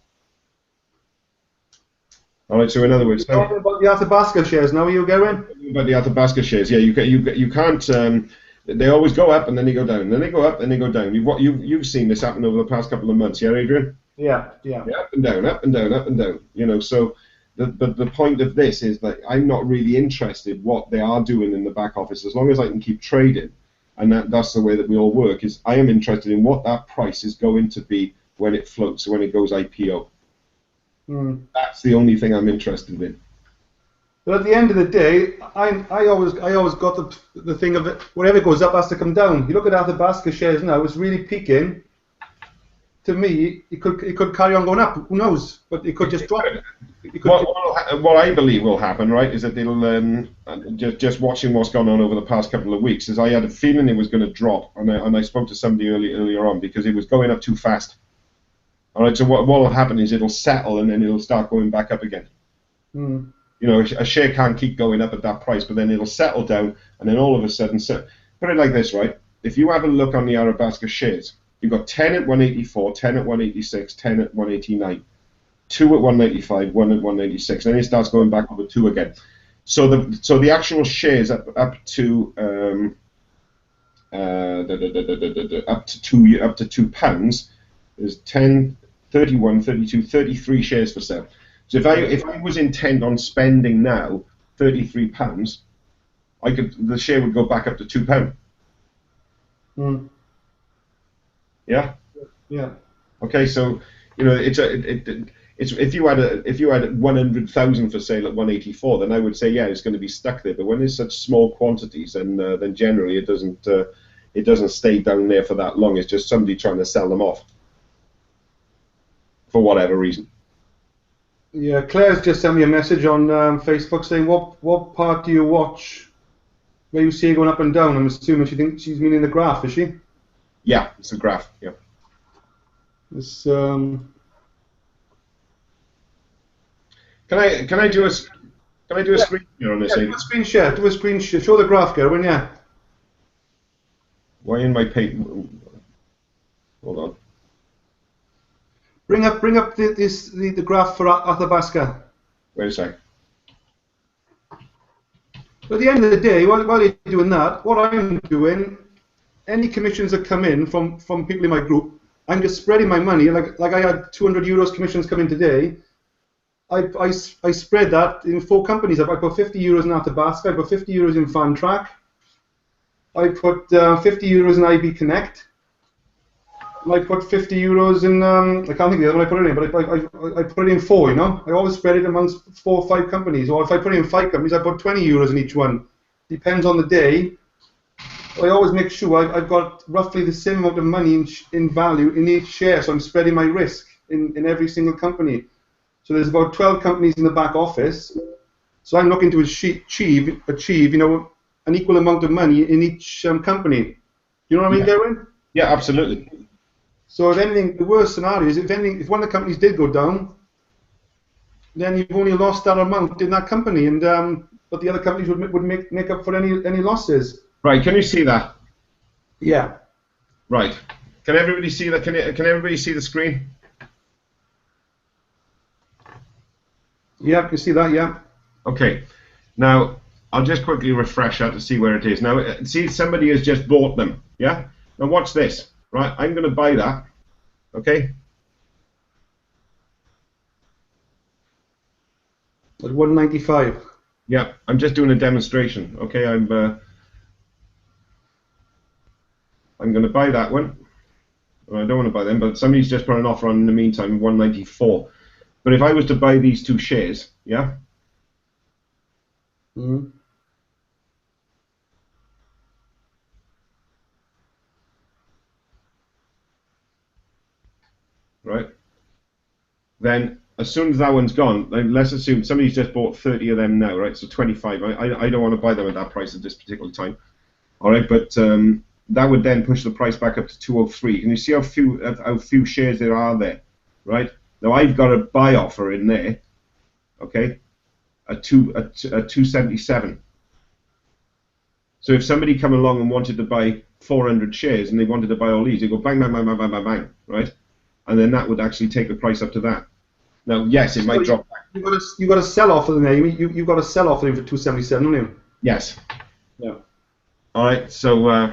All right. So in other words, talking about the Athabasca shares now, are you going? About the Athabasca shares, yeah. You can't. They always go up and then they go down. Then they go up and they go down. You've seen this happen over the past couple of months, yeah, Adrian? Yeah. Up and down, up and down, up and down. So the point of this is that I'm not really interested what they are doing in the back office, as long as I can keep trading. And that's the way that we all work. Is I am interested in what that price is going to be when it floats, when it goes IPO. That's the only thing I'm interested in. But at the end of the day, I always got the thing of it. Whatever goes up has to come down. You look at Athabasca shares now; it's really peaking. To me, it could carry on going up. Who knows? But it could just drop. What I believe will happen, right, is that it'll just watching what's gone on over the past couple of weeks. Is I had a feeling it was going to drop, and I spoke to somebody earlier on because it was going up too fast. All right, so what will happen is it'll settle and then it'll start going back up again. A share can't keep going up at that price, but then it'll settle down, and then all of a sudden, put it like this, right? If you have a look on the Arabasca shares, you've got 10 at 184, 10 at 186, 10 at 189, 2 at 195, 1 at 196, and then it starts going back over 2 again. So the actual shares up to £2 is 10, 31, 32, 33 shares for sale. So if I was intent on spending now £33, the share would go back up to £2. Yeah. Yeah. Okay, so it's if you had 100,000 for sale at 184, then I would say yeah, it's going to be stuck there. But when it's such small quantities, then generally it doesn't stay down there for that long. It's just somebody trying to sell them off for whatever reason. Yeah, Claire's just sent me a message on Facebook saying, what part do you watch where you see it going up and down? I'm assuming she thinks she's meaning the graph, is she? Yeah, it's a graph. Yeah. It's Can I do a screen share on this? Yeah, do a screen share. Do a screen share. Show the graph, Gerwin. Yeah. Why in my page? Hold on. Bring up the graph for Athabasca. Wait a sec. But at the end of the day, while you're doing that, what I'm doing, any commissions that come in from people in my group, I'm just spreading my money. Like I had €200 commissions come in today. I spread that in 4 companies. I put €50 in Athabasca. I put €50 in FanTrack. I put €50 in IB Connect. I put 50 euros in. I can't think of the other one I put it in, but I put it in 4. You know, I always spread it amongst 4 or 5 companies. Or if I put it in 5 companies, I put 20 euros in each one. Depends on the day. I always make sure I've got roughly the same amount of money in value in each share, so I'm spreading my risk in every single company. So there's about 12 companies in the back office. So I'm looking to achieve, you know, an equal amount of money in each company. You know what I mean, Darren? Yeah, absolutely. So if anything, the worst scenario is if one of the companies did go down, then you've only lost that amount in that company, and but the other companies would make up for any losses. Right? Can you see that? Yeah. Right. Can everybody see that? Can everybody see the screen? Yeah, you can see that. Yeah. Okay. Now I'll just quickly refresh that to see where it is. Now see, somebody has just bought them. Yeah. Now watch this. Right. I'm going to buy that. Okay. At 195. Yeah. I'm just doing a demonstration. Okay. I'm going to buy that one. Well, I don't want to buy them, but somebody's just put an offer on in the meantime, 194. But if I was to buy these 2 shares, yeah. Mm-hmm. Right. Then as soon as that one's gone, let's assume somebody's just bought 30 of them now, right? So 25. I don't want to buy them at that price at this particular time. All right, but that would then push the price back up to 203. Can you see how few shares there are there, right? Now I've got a buy offer in there, okay, at 277. So if somebody come along and wanted to buy 400 shares and they wanted to buy all these, they go bang, bang, bang, bang, bang, bang, bang, right? And then that would actually take the price up to that. Now, yes, it might drop back. You got to sell off of them there. You got to sell off of them for 277, don't you? Yes. Yeah. All right. So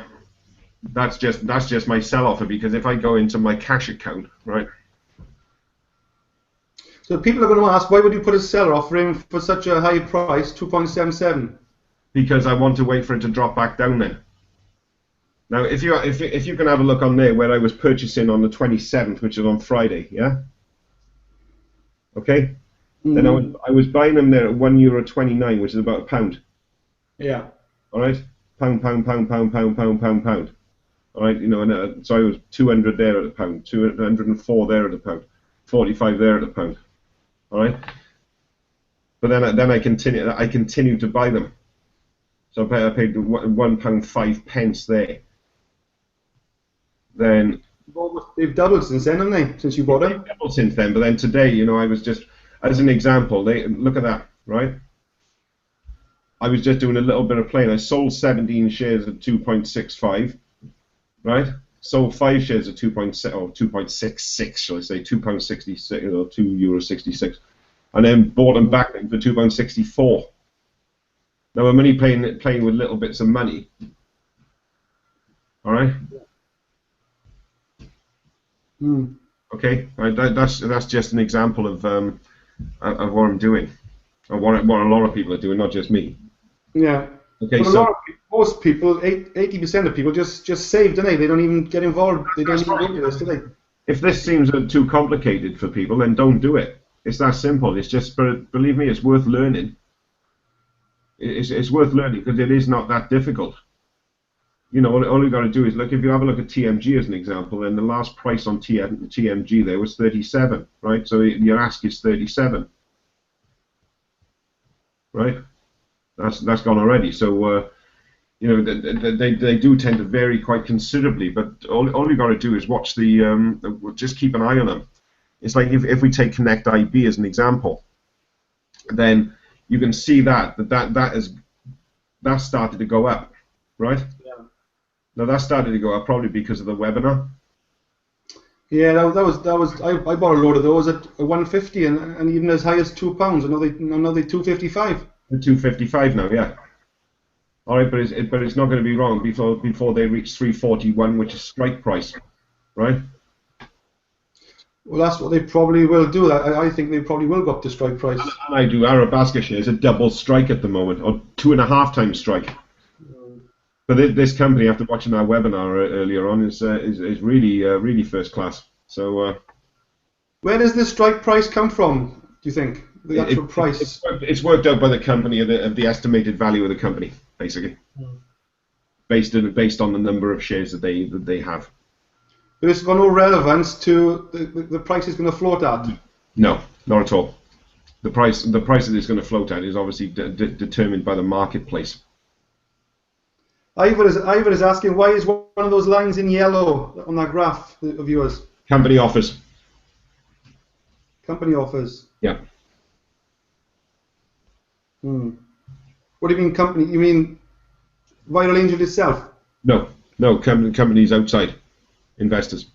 that's just my sell offer, because if I go into my cash account, right? So people are going to ask, why would you put a seller offer in for such a high price, 2.77? Because I want to wait for it to drop back down then. Now, if you can have a look on there where I was purchasing on the 27th, which is on Friday, yeah. Okay. Mm-hmm. Then I was buying them there at €1.29, which is about £1. Yeah. All right. Pound. All right. You know, and so I was 200 there at £1, 204 there at £1, 45 there at £1. All right. But then I continued to buy them. So I paid £1.05 there. Then they've doubled since then, haven't they? Since you bought them? They've doubled since then, but then today, you know, I was just, as an example, look at that, right? I was just doing a little bit of playing. I sold 17 shares at 2.65, right? Sold 5 shares at 2.66, shall I say, £2.66 or €2.66, and then bought them back for £2.64. Now I'm only playing with little bits of money. All right. Mm. Okay. Right, that's just an example of what I'm doing, and what a lot of people are doing, not just me. Yeah. Okay. But most people, 80% of people just save, don't they? They don't even get involved. They don't even go into this, do they? If this seems too complicated for people, then don't do it. It's that simple. It's just, believe me, it's worth learning. It's worth learning, because it is not that difficult. You know, all you got to do is look. If you have a look at TMG as an example, then the last price on TMG there was 37, right? So your ask is 37, right? That's gone already. So you know, they do tend to vary quite considerably. But all you got to do is watch just keep an eye on them. It's like if we take Connect IB as an example, then you can see that started to go up, right? Yeah. Now that started to go up probably because of the webinar. Yeah, that was. I bought a load of those at 150 and even as high as £2. I know they 255. They're 255 now, yeah. All right, but it's not going to be wrong before they reach 341, which is strike price, right? Well, that's what they probably will do. I think they probably will go up to strike price. And I do. Arabasca shares a double strike at the moment, or 2.5 times strike. But this company, after watching our webinar earlier on, is really really first class. So where does this strike price come from? Do you think the actual price? It's worked out by the company of the estimated value of the company, basically, based on the number of shares that they have. But it's got no relevance to the price it's going to float at. No, not at all. The price that it's going to float at is obviously determined by the marketplace. Ivan is asking, why is one of those lines in yellow on that graph of yours? Company offers. Company offers. Yeah. What do you mean company? You mean Viral Angel itself? No, companies outside, investors.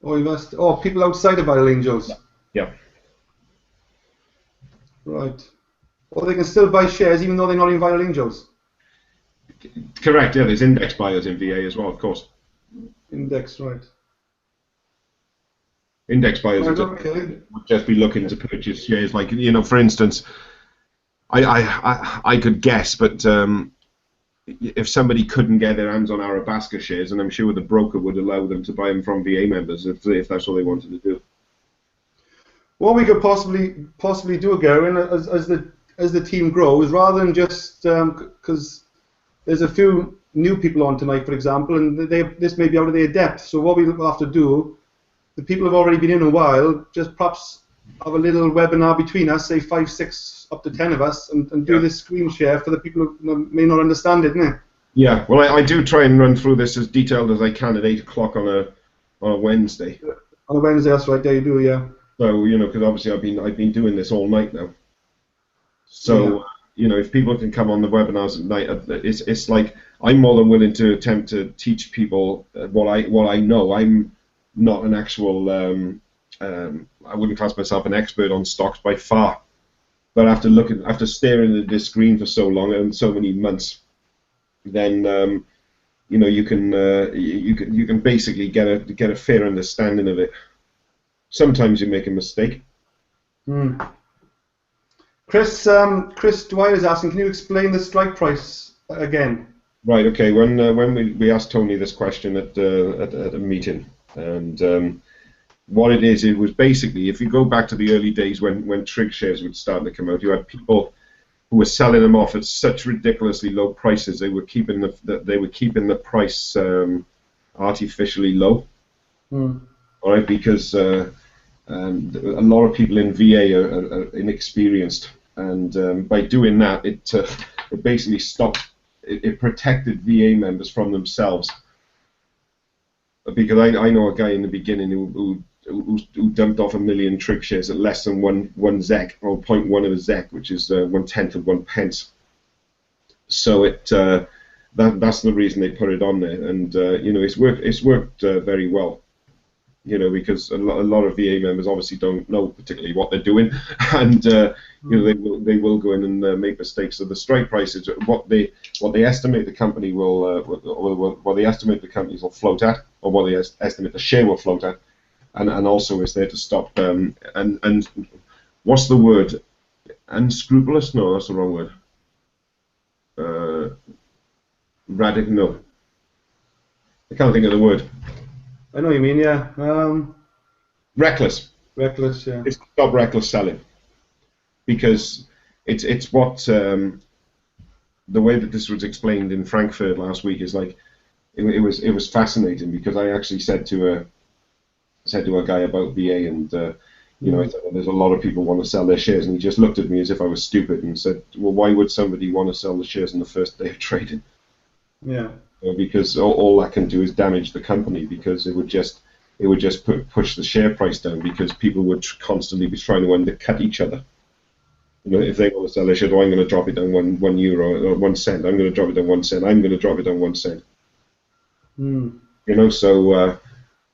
Oh, people outside of Viral Angels. Yeah. Right. Or they can still buy shares even though they're not in Viral Angels. Correct. Yeah, there's index buyers in VA as well, of course. Index, right. Index buyers would just be looking to purchase shares, like, you know, for instance, I could guess, but if somebody couldn't get their hands on Arabasca shares, and I'm sure the broker would allow them to buy them from VA members if that's what they wanted to do. What we could possibly do, Gary, as the team grows, rather than just because there's a few new people on tonight, for example, and this may be out of their depth. So what we'll have to do, the people who've already been in a while, just perhaps have a little webinar between us, say 5, 6, up to 10 of us, and do this screen share for the people who may not understand it, innit? Yeah, well, I do try and run through this as detailed as I can at 8 o'clock on a Wednesday. On a Wednesday, that's right. There you do, yeah. So, you know, because obviously I've been doing this all night now. So, you know, if people can come on the webinars at night, it's like I'm more than willing to attempt to teach people what I know. I'm not an actual, I wouldn't class myself an expert on stocks by far. But after staring at this screen for so long and so many months, then you know, you can basically get a fair understanding of it. Sometimes you make a mistake. Chris Dwyer is asking, can you explain the strike price again? Right. Okay. When we asked Tony this question at a meeting, and what it was basically, if you go back to the early days when trig shares would start to come out, you had people who were selling them off at such ridiculously low prices. They were keeping the price artificially low. All right, because a lot of people in VA are inexperienced, and by doing that, it basically stopped. It protected VA members from themselves. Because I know a guy in the beginning who dumped off 1 million trig shares at less than one ZEC, or 0.1 of a ZEC, which is 1/10 of 1 pence. So that's the reason they put it on there, and you know, it's worked very well. You know, because a lot of VA members obviously don't know particularly what they're doing, and you know, they will go in and make mistakes. So the strike price is what they estimate the company what they estimate the companies will float at, or what they estimate the share will float at, and also is there to stop and what's the word? Unscrupulous? No, that's the wrong word. Radical? No, I can't think of the word. I know what you mean, yeah. Reckless. Reckless, yeah. It's to stop reckless selling, because it's what the way that this was explained in Frankfurt last week is like it was fascinating, because I actually said to a guy about VA, and you know, I said, well, there's a lot of people want to sell their shares, and he just looked at me as if I was stupid and said, well, why would somebody want to sell the shares on the first day of trading? Yeah. Because all that can do is damage the company, because it would just push the share price down, because people would constantly be trying to undercut each other. You know, if they want to sell their shares, oh, I'm going to drop it down one euro or 1 cent. I'm going to drop it down 1 cent. I'm going to drop it down 1 cent. You know, so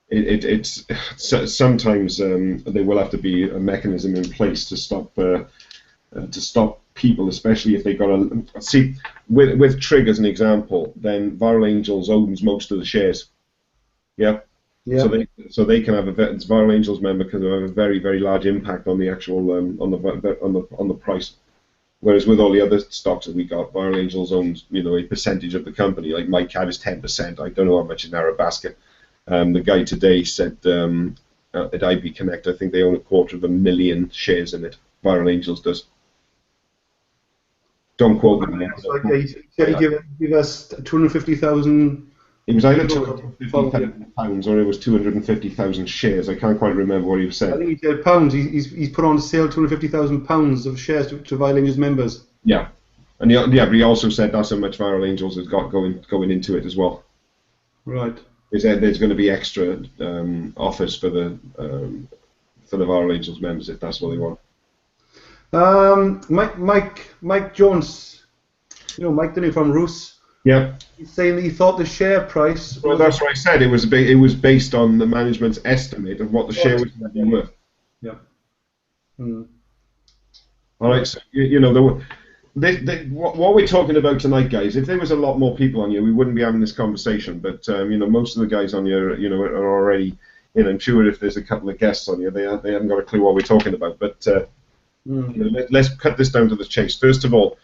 it's sometimes there will have to be a mechanism in place to stop people, especially if they got a see with Trig as an example. Then Viral Angels owns most of the shares. Yeah. Yeah. So they can have Viral Angels member can have a very, very large impact on the actual on the price. Whereas with all the other stocks that we got, Viral Angels owns, a percentage of the company. Like my cat is 10%. I don't know how much in Arabasca. The guy today said at IB Connect, I think they own 250,000 shares in it. Viral Angels does. Don't quote me. He said he give us 250,000. It was either £250,000 or it was 250,000 shares. I can't quite remember what he said. I think he said pounds. He's put on sale £250,000 of shares to Viral Angels members. Yeah, and but he also said that's how much Viral Angels has got going into it as well. Right. He said there's going to be extra offers for the Viral Angels members if that's what they want. Mike Jones, Mike Denny from Roos. Yeah. He's saying that he thought the share price. Well, that's what I said. It was based on the management's estimate of what the share was going to be worth. Yeah. Mm. All right. So what we're talking about tonight, guys. If there was a lot more people on here, we wouldn't be having this conversation. But most of the guys on here, are already. I'm sure if there's a couple of guests on here, they haven't got a clue what we're talking about. But let's cut this down to the chase. First of all,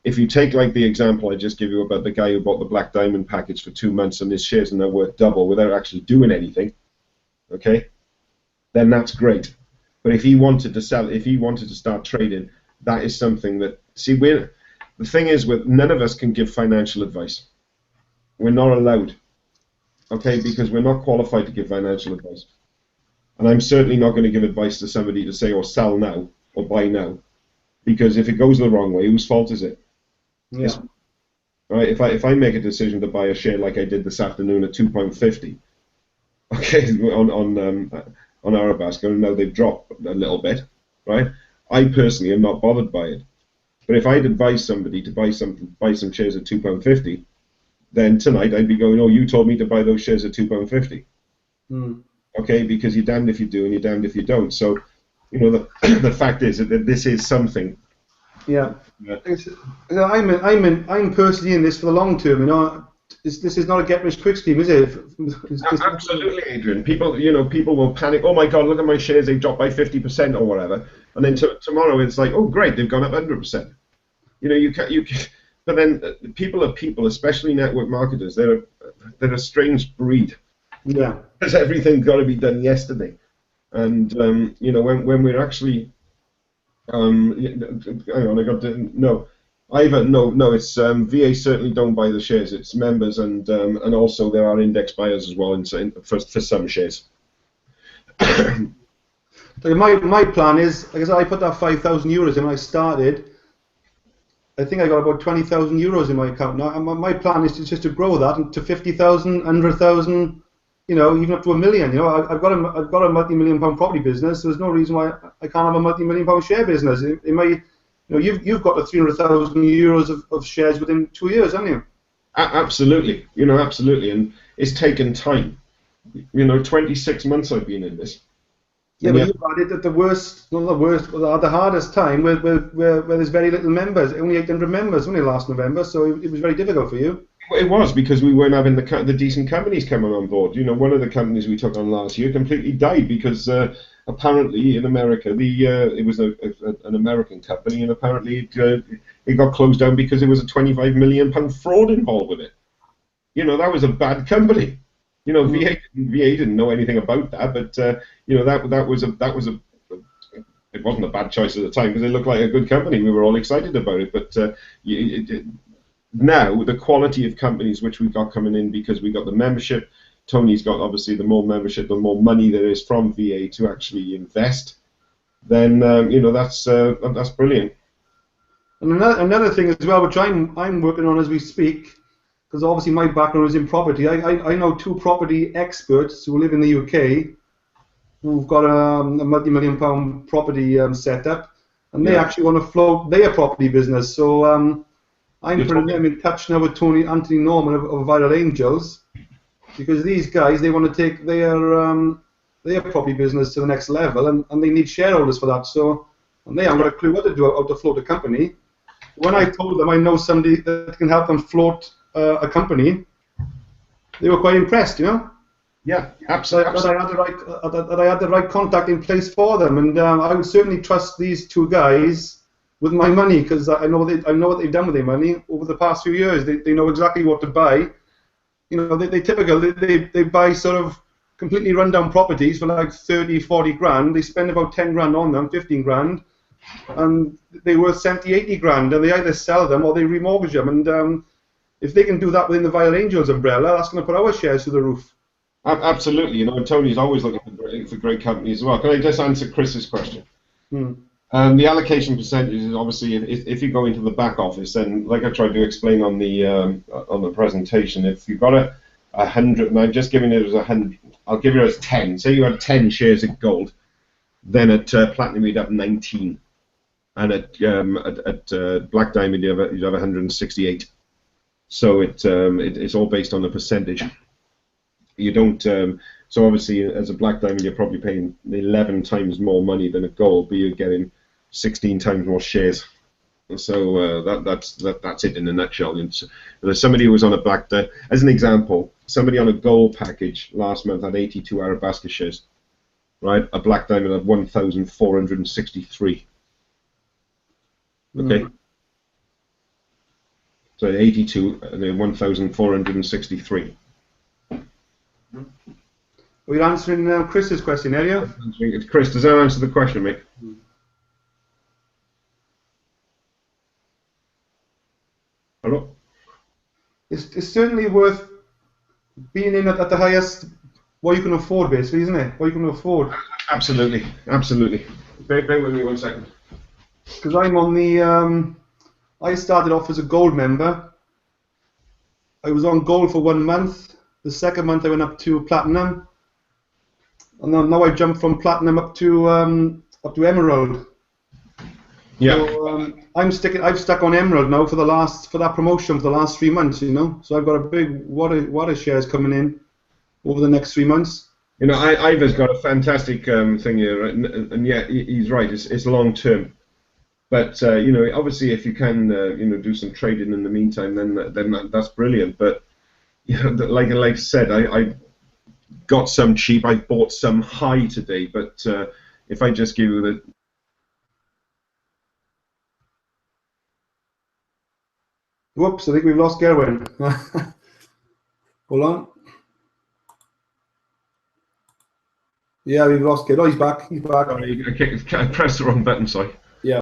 if you take like the example I just gave you about the guy who bought the Black Diamond package for 2 months and his shares are now worth double without actually doing anything, okay, then that's great. But if he wanted to sell, if he wanted to start trading, that is something that, the thing is with none of us can give financial advice. We're not allowed, okay, because we're not qualified to give financial advice. And I'm certainly not going to give advice to somebody to say, sell now or buy now, because if it goes the wrong way, whose fault is it? Yeah. Right. If I make a decision to buy a share like I did this afternoon at £2.50, okay, on Arabasca, and now they've dropped a little bit, right? I personally am not bothered by it. But if I'd advise somebody to buy some shares at £2.50, then tonight I'd be going, you told me to buy those shares at £2.50. Mm. Okay, because you're damned if you do and you're damned if you don't. So, the fact is that this is something. Yeah. I'm personally in this for the long term. This is not a get rich quick scheme, is it? Absolutely, Adrian. People will panic. Oh my God, look at my shares; they've dropped by 50% or whatever. And then tomorrow it's like, oh great, they've gone up 100%. But then people are people, especially network marketers. They're a strange breed. Yeah. Because everything's got to be done yesterday, and when we're actually hang on, I got to no. It's VA certainly don't buy the shares. It's members and also there are index buyers as well for some shares. My plan is, like I said, I put that €5,000 in when I started. I think I got about €20,000 in my account now. And my plan is just to grow that to 50,000, 100,000. Even up to £1 million. I've got a multi-million-pound property business. So there's no reason why I can't have a multi-million-pound share business. You've got the €300,000 of shares within 2 years, haven't you? Absolutely. Absolutely. And it's taken time. 26 months I've been in this. Yeah, but you've had it at the hardest time where there's very little members, only 800 members only last November, so it was very difficult for you. It was because we weren't having the decent companies coming on board. One of the companies we took on last year completely died because apparently in America it was an American company and apparently it got closed down because there was a £25 million fraud involved with it. That was a bad company. VA didn't know anything about that, but that was it wasn't a bad choice at the time because it looked like a good company. We were all excited about it, but now the quality of companies which we got coming in because we got the membership. Tony's got obviously the more membership, the more money there is from VA to actually invest. Then that's brilliant. And another thing as well, which I'm working on as we speak. Because obviously my background is in property. I know 2 property experts who live in the UK who've got a multi-million-pound property set up, and they actually want to float their property business. So I'm putting them in touch now with Anthony Norman of Viral Angels, because these guys, they want to take their property business to the next level, and they need shareholders for that. So and they haven't got a clue what to do, how to float a company. When I told them I know somebody that can help them float a company, they were quite impressed, Yeah, absolutely. That I had the right contact in place for them, and I would certainly trust these 2 guys with my money, because I know what they've done with their money over the past few years. They know exactly what to buy. You know, they buy sort of completely rundown properties for like 30, 40 grand. They spend about 10 grand on them, 15 grand, and they're worth 70, 80 grand, and they either sell them or they remortgage them. And if they can do that within the Vile Angels umbrella, that's going to put our shares through the roof. Absolutely, you know, and Tony's always looking for great companies as well. Can I just answer Chris's question? The allocation percentage is obviously, if you go into the back office, then like I tried to explain on the presentation, if you've got a 100, and I'm just giving it as 100, I'll give it as 10. Say you had 10 shares of gold, then at platinum you'd have 19, and at black diamond you'd have 168. So it's all based on the percentage. You don't. So obviously, as a black diamond, you're probably paying 11 times more money than a gold, but you're getting 16 times more shares. So that's it in a nutshell. And there's somebody who was on a black diamond, as an example, somebody on a gold package last month had 82 Arabasca shares, right? A black diamond had 1,463. Okay. So 82 and then 1,463. We're answering Chris's question earlier. Chris, does that answer the question, mate? Hello? It's certainly worth being in at the highest, what you can afford, basically, isn't it? What you can afford. Absolutely, absolutely. Bear with me 1 second. Because I'm on the, I started off as a gold member. I was on gold for 1 month. The second month I went up to platinum. And now I jumped from platinum up to emerald. Yeah. So I've stuck on emerald now for that promotion for the last 3 months. You know, so I've got a big wad of shares coming in over the next 3 months. You know, Ivor's got a fantastic thing here, and yeah, he's right. It's long term, but you know, obviously, if you can, you know, do some trading in the meantime, then that's brilliant. But you know, like I said, I got some cheap. I bought some high today, but if I just give you the Whoops! I think we've lost Gerwin. Hold on. Yeah, we've lost Gerwin. Oh, he's back. He's back. Sorry, I pressed the wrong button. Sorry. Yeah.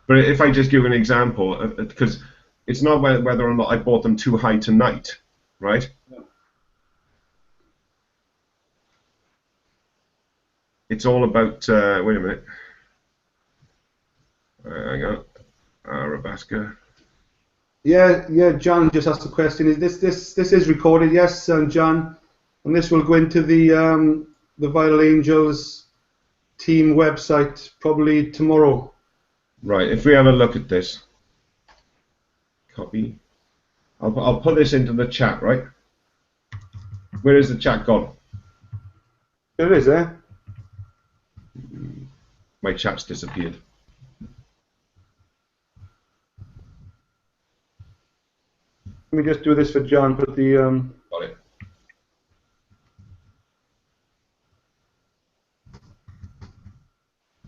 But if I just give an example, because it's not whether or not I bought them too high tonight, right? Yeah. It's all about. Wait a minute. Hang on. Arabasca. Yeah. John just asked a question. Is this is recorded? Yes, John, and this will go into the Vital Angels team website probably tomorrow. Right. If we have a look at this, copy. I'll put this into the chat. Right. Where is the chat gone? There it is, eh? My chat's disappeared. Let me just do this for John. Put the Got it.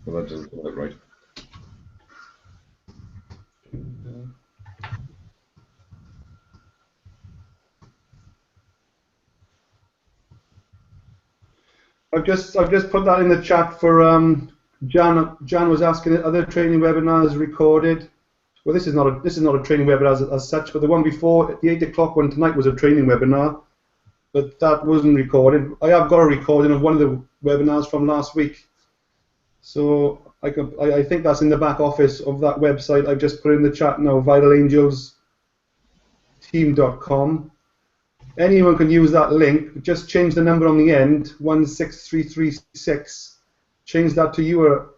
Well, that doesn't look right. I've just put that in the chat for John. John was asking, are there training webinars recorded? Well, this is not a training webinar as such, but the one before, the 8 o'clock one tonight, was a training webinar, but that wasn't recorded. I have got a recording of one of the webinars from last week, so I think that's in the back office of that website. I've just put in the chat now, vitalangelsteam.com. Anyone can use that link. Just change the number on the end, 16336. Change that to your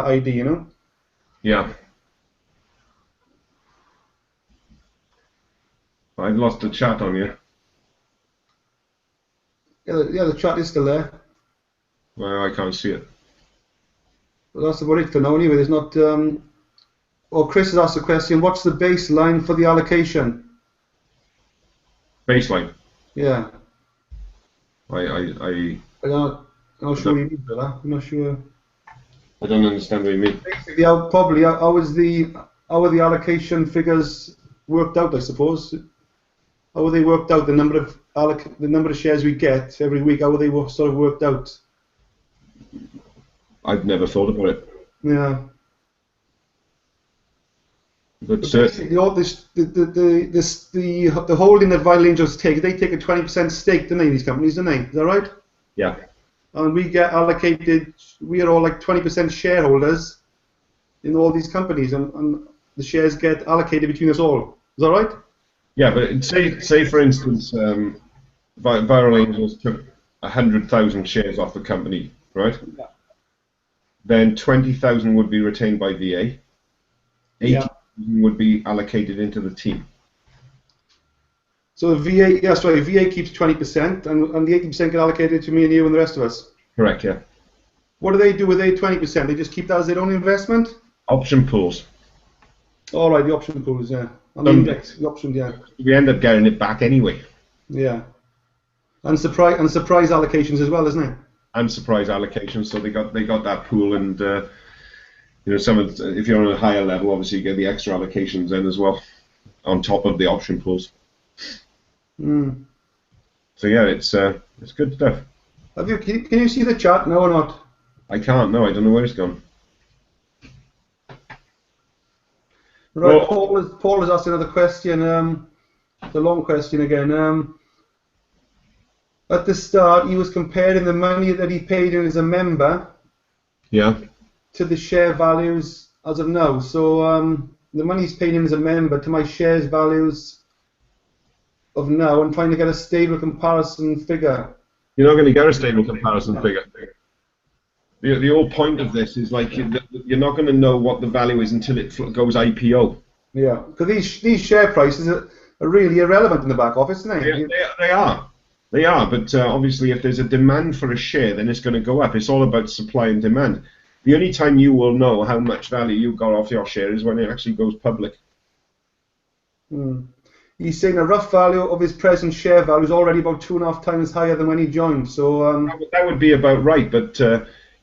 ID, you know. Yeah. I've lost the chat on you. Yeah, the chat is still there. Well, I can't see it. But that's about it for now. Anyway, there's not. Oh, Chris has asked a question. What's the baseline for the allocation? Baseline. Yeah. I'm I'm not sure what you mean by that. I'm not sure. I don't understand what you mean. Basically, how are the allocation figures worked out? I suppose. How are they worked out? The number of shares we get every week. How are they sort of worked out? I've never thought about it. Yeah. But basically, all this, the holding that Vital Angels take, they take a 20% stake, don't they? These companies, don't they? Is that right? Yeah. And we get allocated. We are all like 20% shareholders in all these companies, and the shares get allocated between us all. Is that right? Yeah, but say for instance, Viral Angels took 100,000 shares off the company, right? Yeah. Then 20,000 would be retained by VA. 80,000 would be allocated into the team. So the VA, yes, right. VA keeps 20%, and the 80% get allocated to me and you and the rest of us. Correct. Yeah. What do they do with their 20%? They just keep that as their own investment? Option pools. All right, the option pools, yeah. And the index, the option, yeah. We end up getting it back anyway. Yeah. And surprise allocations as well, isn't it? And surprise allocations. So they got that pool, and if you're on a higher level, obviously you get the extra allocations then as well, on top of the option pools. Mm. So yeah, it's good stuff. Can you see the chart now or not? I can't. No, I don't know where it's gone. Right, well, Paul has asked another question. The long question again. At the start, he was comparing the money that he paid in as a member. Yeah. To the share values as of now. So the money he's paid in as a member to my shares values of now, and trying to get a stable comparison figure. You're not going to get a stable comparison figure. The whole point of this is like you're not going to know what the value is until it goes IPO. Yeah, because these share prices are really irrelevant in the back office, aren't they? They are, but obviously if there's a demand for a share, then it's going to go up. It's all about supply and demand. The only time you will know how much value you got off your share is when it actually goes public. He's saying a rough value of his present share value is already about 2.5 times higher than when he joined. So that would be about right, but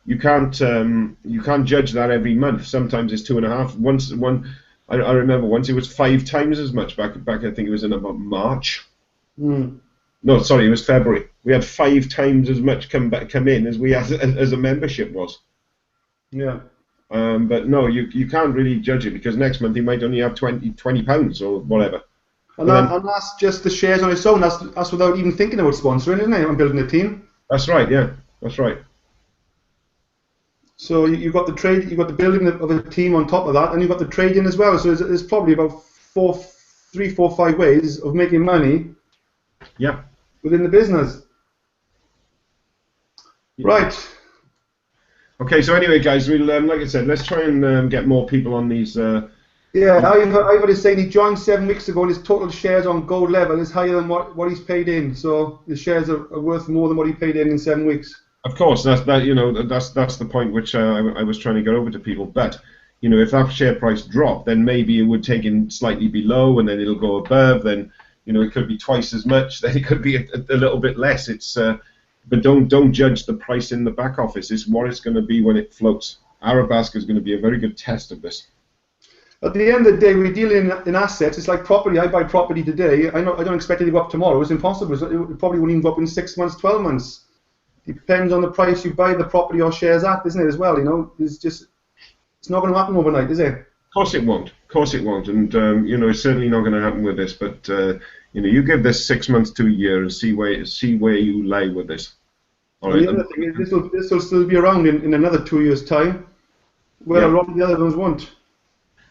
you can't judge that every month. Sometimes it's 2.5. I remember once it was 5 times as much back. I think it was in about March. No, sorry, it was February. We had 5 times as much come in as we had as a membership was. Yeah. But no, you can't really judge it because next month he might only have 20 pounds or whatever. And that's just the shares on its own. That's without even thinking about sponsoring, isn't it? I'm building a team. That's right. Yeah, that's right. So you've got the building of a team on top of that, and you've got the trading as well. So there's probably about 3, 4, 5 ways of making money. Yeah. Within the business. Yeah. Right. Okay. So anyway, guys, we'll like I said, let's try and get more people on these. Ivor is saying he joined 7 weeks ago, and his total shares on gold level is higher than what he's paid in. So the shares are worth more than what he paid in 7 weeks. Of course, that's the point which I was trying to get over to people. But if that share price dropped, then maybe it would take in slightly below, and then it'll go above. Then it could be twice as much. Then it could be a little bit less. But don't judge the price in the back office. It's what it's going to be when it floats. Arabesque is going to be a very good test of this. At the end of the day, we deal in assets. It's like property. I buy property today. I don't expect it to go up tomorrow. It's impossible. It probably won't even go up in 6 months, 12 months. Depends on the price you buy the property or shares at, isn't it, as well? It's not going to happen overnight, is it? Of course it won't. And it's certainly not going to happen with this. But you give this 6 months to a year and see where you lie with this. All right. The other thing is this will still be around in another 2 years' time, where a lot of the other ones won't.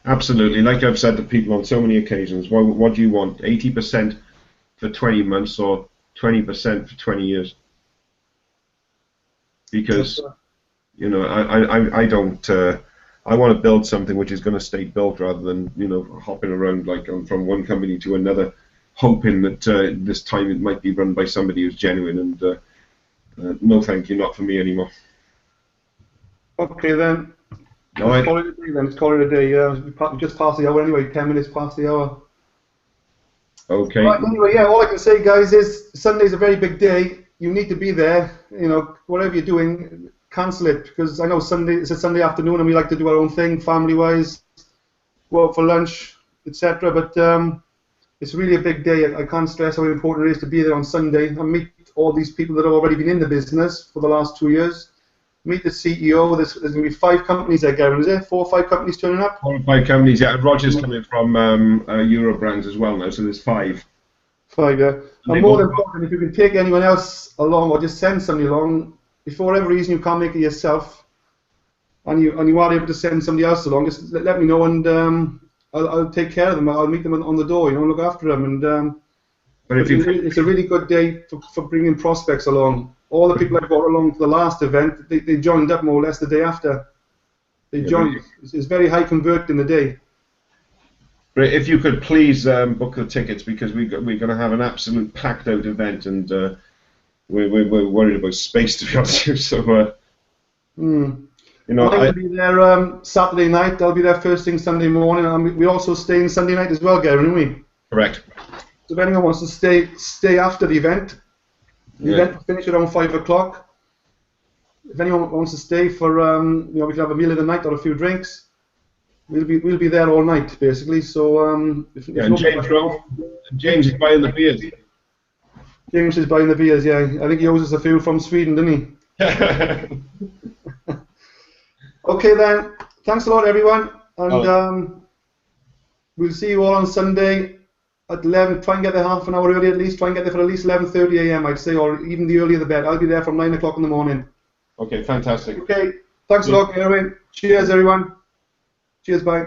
Absolutely. Like I've said to people on so many occasions, what do you want? 80% for 20 months or 20% for 20 years? Because I don't. I want to build something which is going to stay built rather than hopping around like from one company to another, hoping that this time it might be run by somebody who's genuine. And no, thank you, not for me anymore. Okay then. Let's call it a day then. Let's call it a day. We just passed the hour anyway. 10 minutes past the hour. Okay. Right, anyway, all I can say, guys, is Sunday's a very big day. You need to be there. Whatever you're doing, cancel it because I know it's a Sunday afternoon and we like to do our own thing, family-wise, go out for lunch, etc. But it's really a big day. I can't stress how important it is to be there on Sunday and meet all these people that have already been in the business for the last 2 years. Meet the CEO. There's going to be 5 companies there, Gavin, is there? 4 or 5 companies turning up? 4 or 5 companies, yeah. Roger's coming from Euro Brands as well now, so there's 5. 5, yeah. And more important, if you can take anyone else along or just send somebody along, if for whatever reason you can't make it yourself, and you are able to send somebody else along, just let me know and I'll take care of them. I'll meet them on the door, look after them. And but it's a really good day for bringing prospects along. All the people I brought along to the last event, they joined up more or less the day after. They joined. It's very high converting the day. But if you could please book the tickets because we're going to have an absolute packed out event and we're worried about space, to be honest with you. So I'll be there Saturday night. I'll be there first thing Sunday morning. And we also stay in Sunday night as well, Gary, don't we? Correct. So if anyone wants to stay after the event event will finish around 5 o'clock. If anyone wants to stay for, we can have a meal in the night or a few drinks. We'll be there all night, basically. So and James is buying the beers. James is buying the beers. Yeah, I think he owes us a few from Sweden, didn't he? Okay then. Thanks a lot, everyone, and we'll see you all on Sunday at 11. Try and get there half an hour early at least. Try and get there for at least 11:30 a.m. I'd say, or even the earlier the better. I'll be there from 9 o'clock in the morning. Okay, fantastic. Okay, thanks a lot, Erwin. Cheers, everyone. Cheers, bye.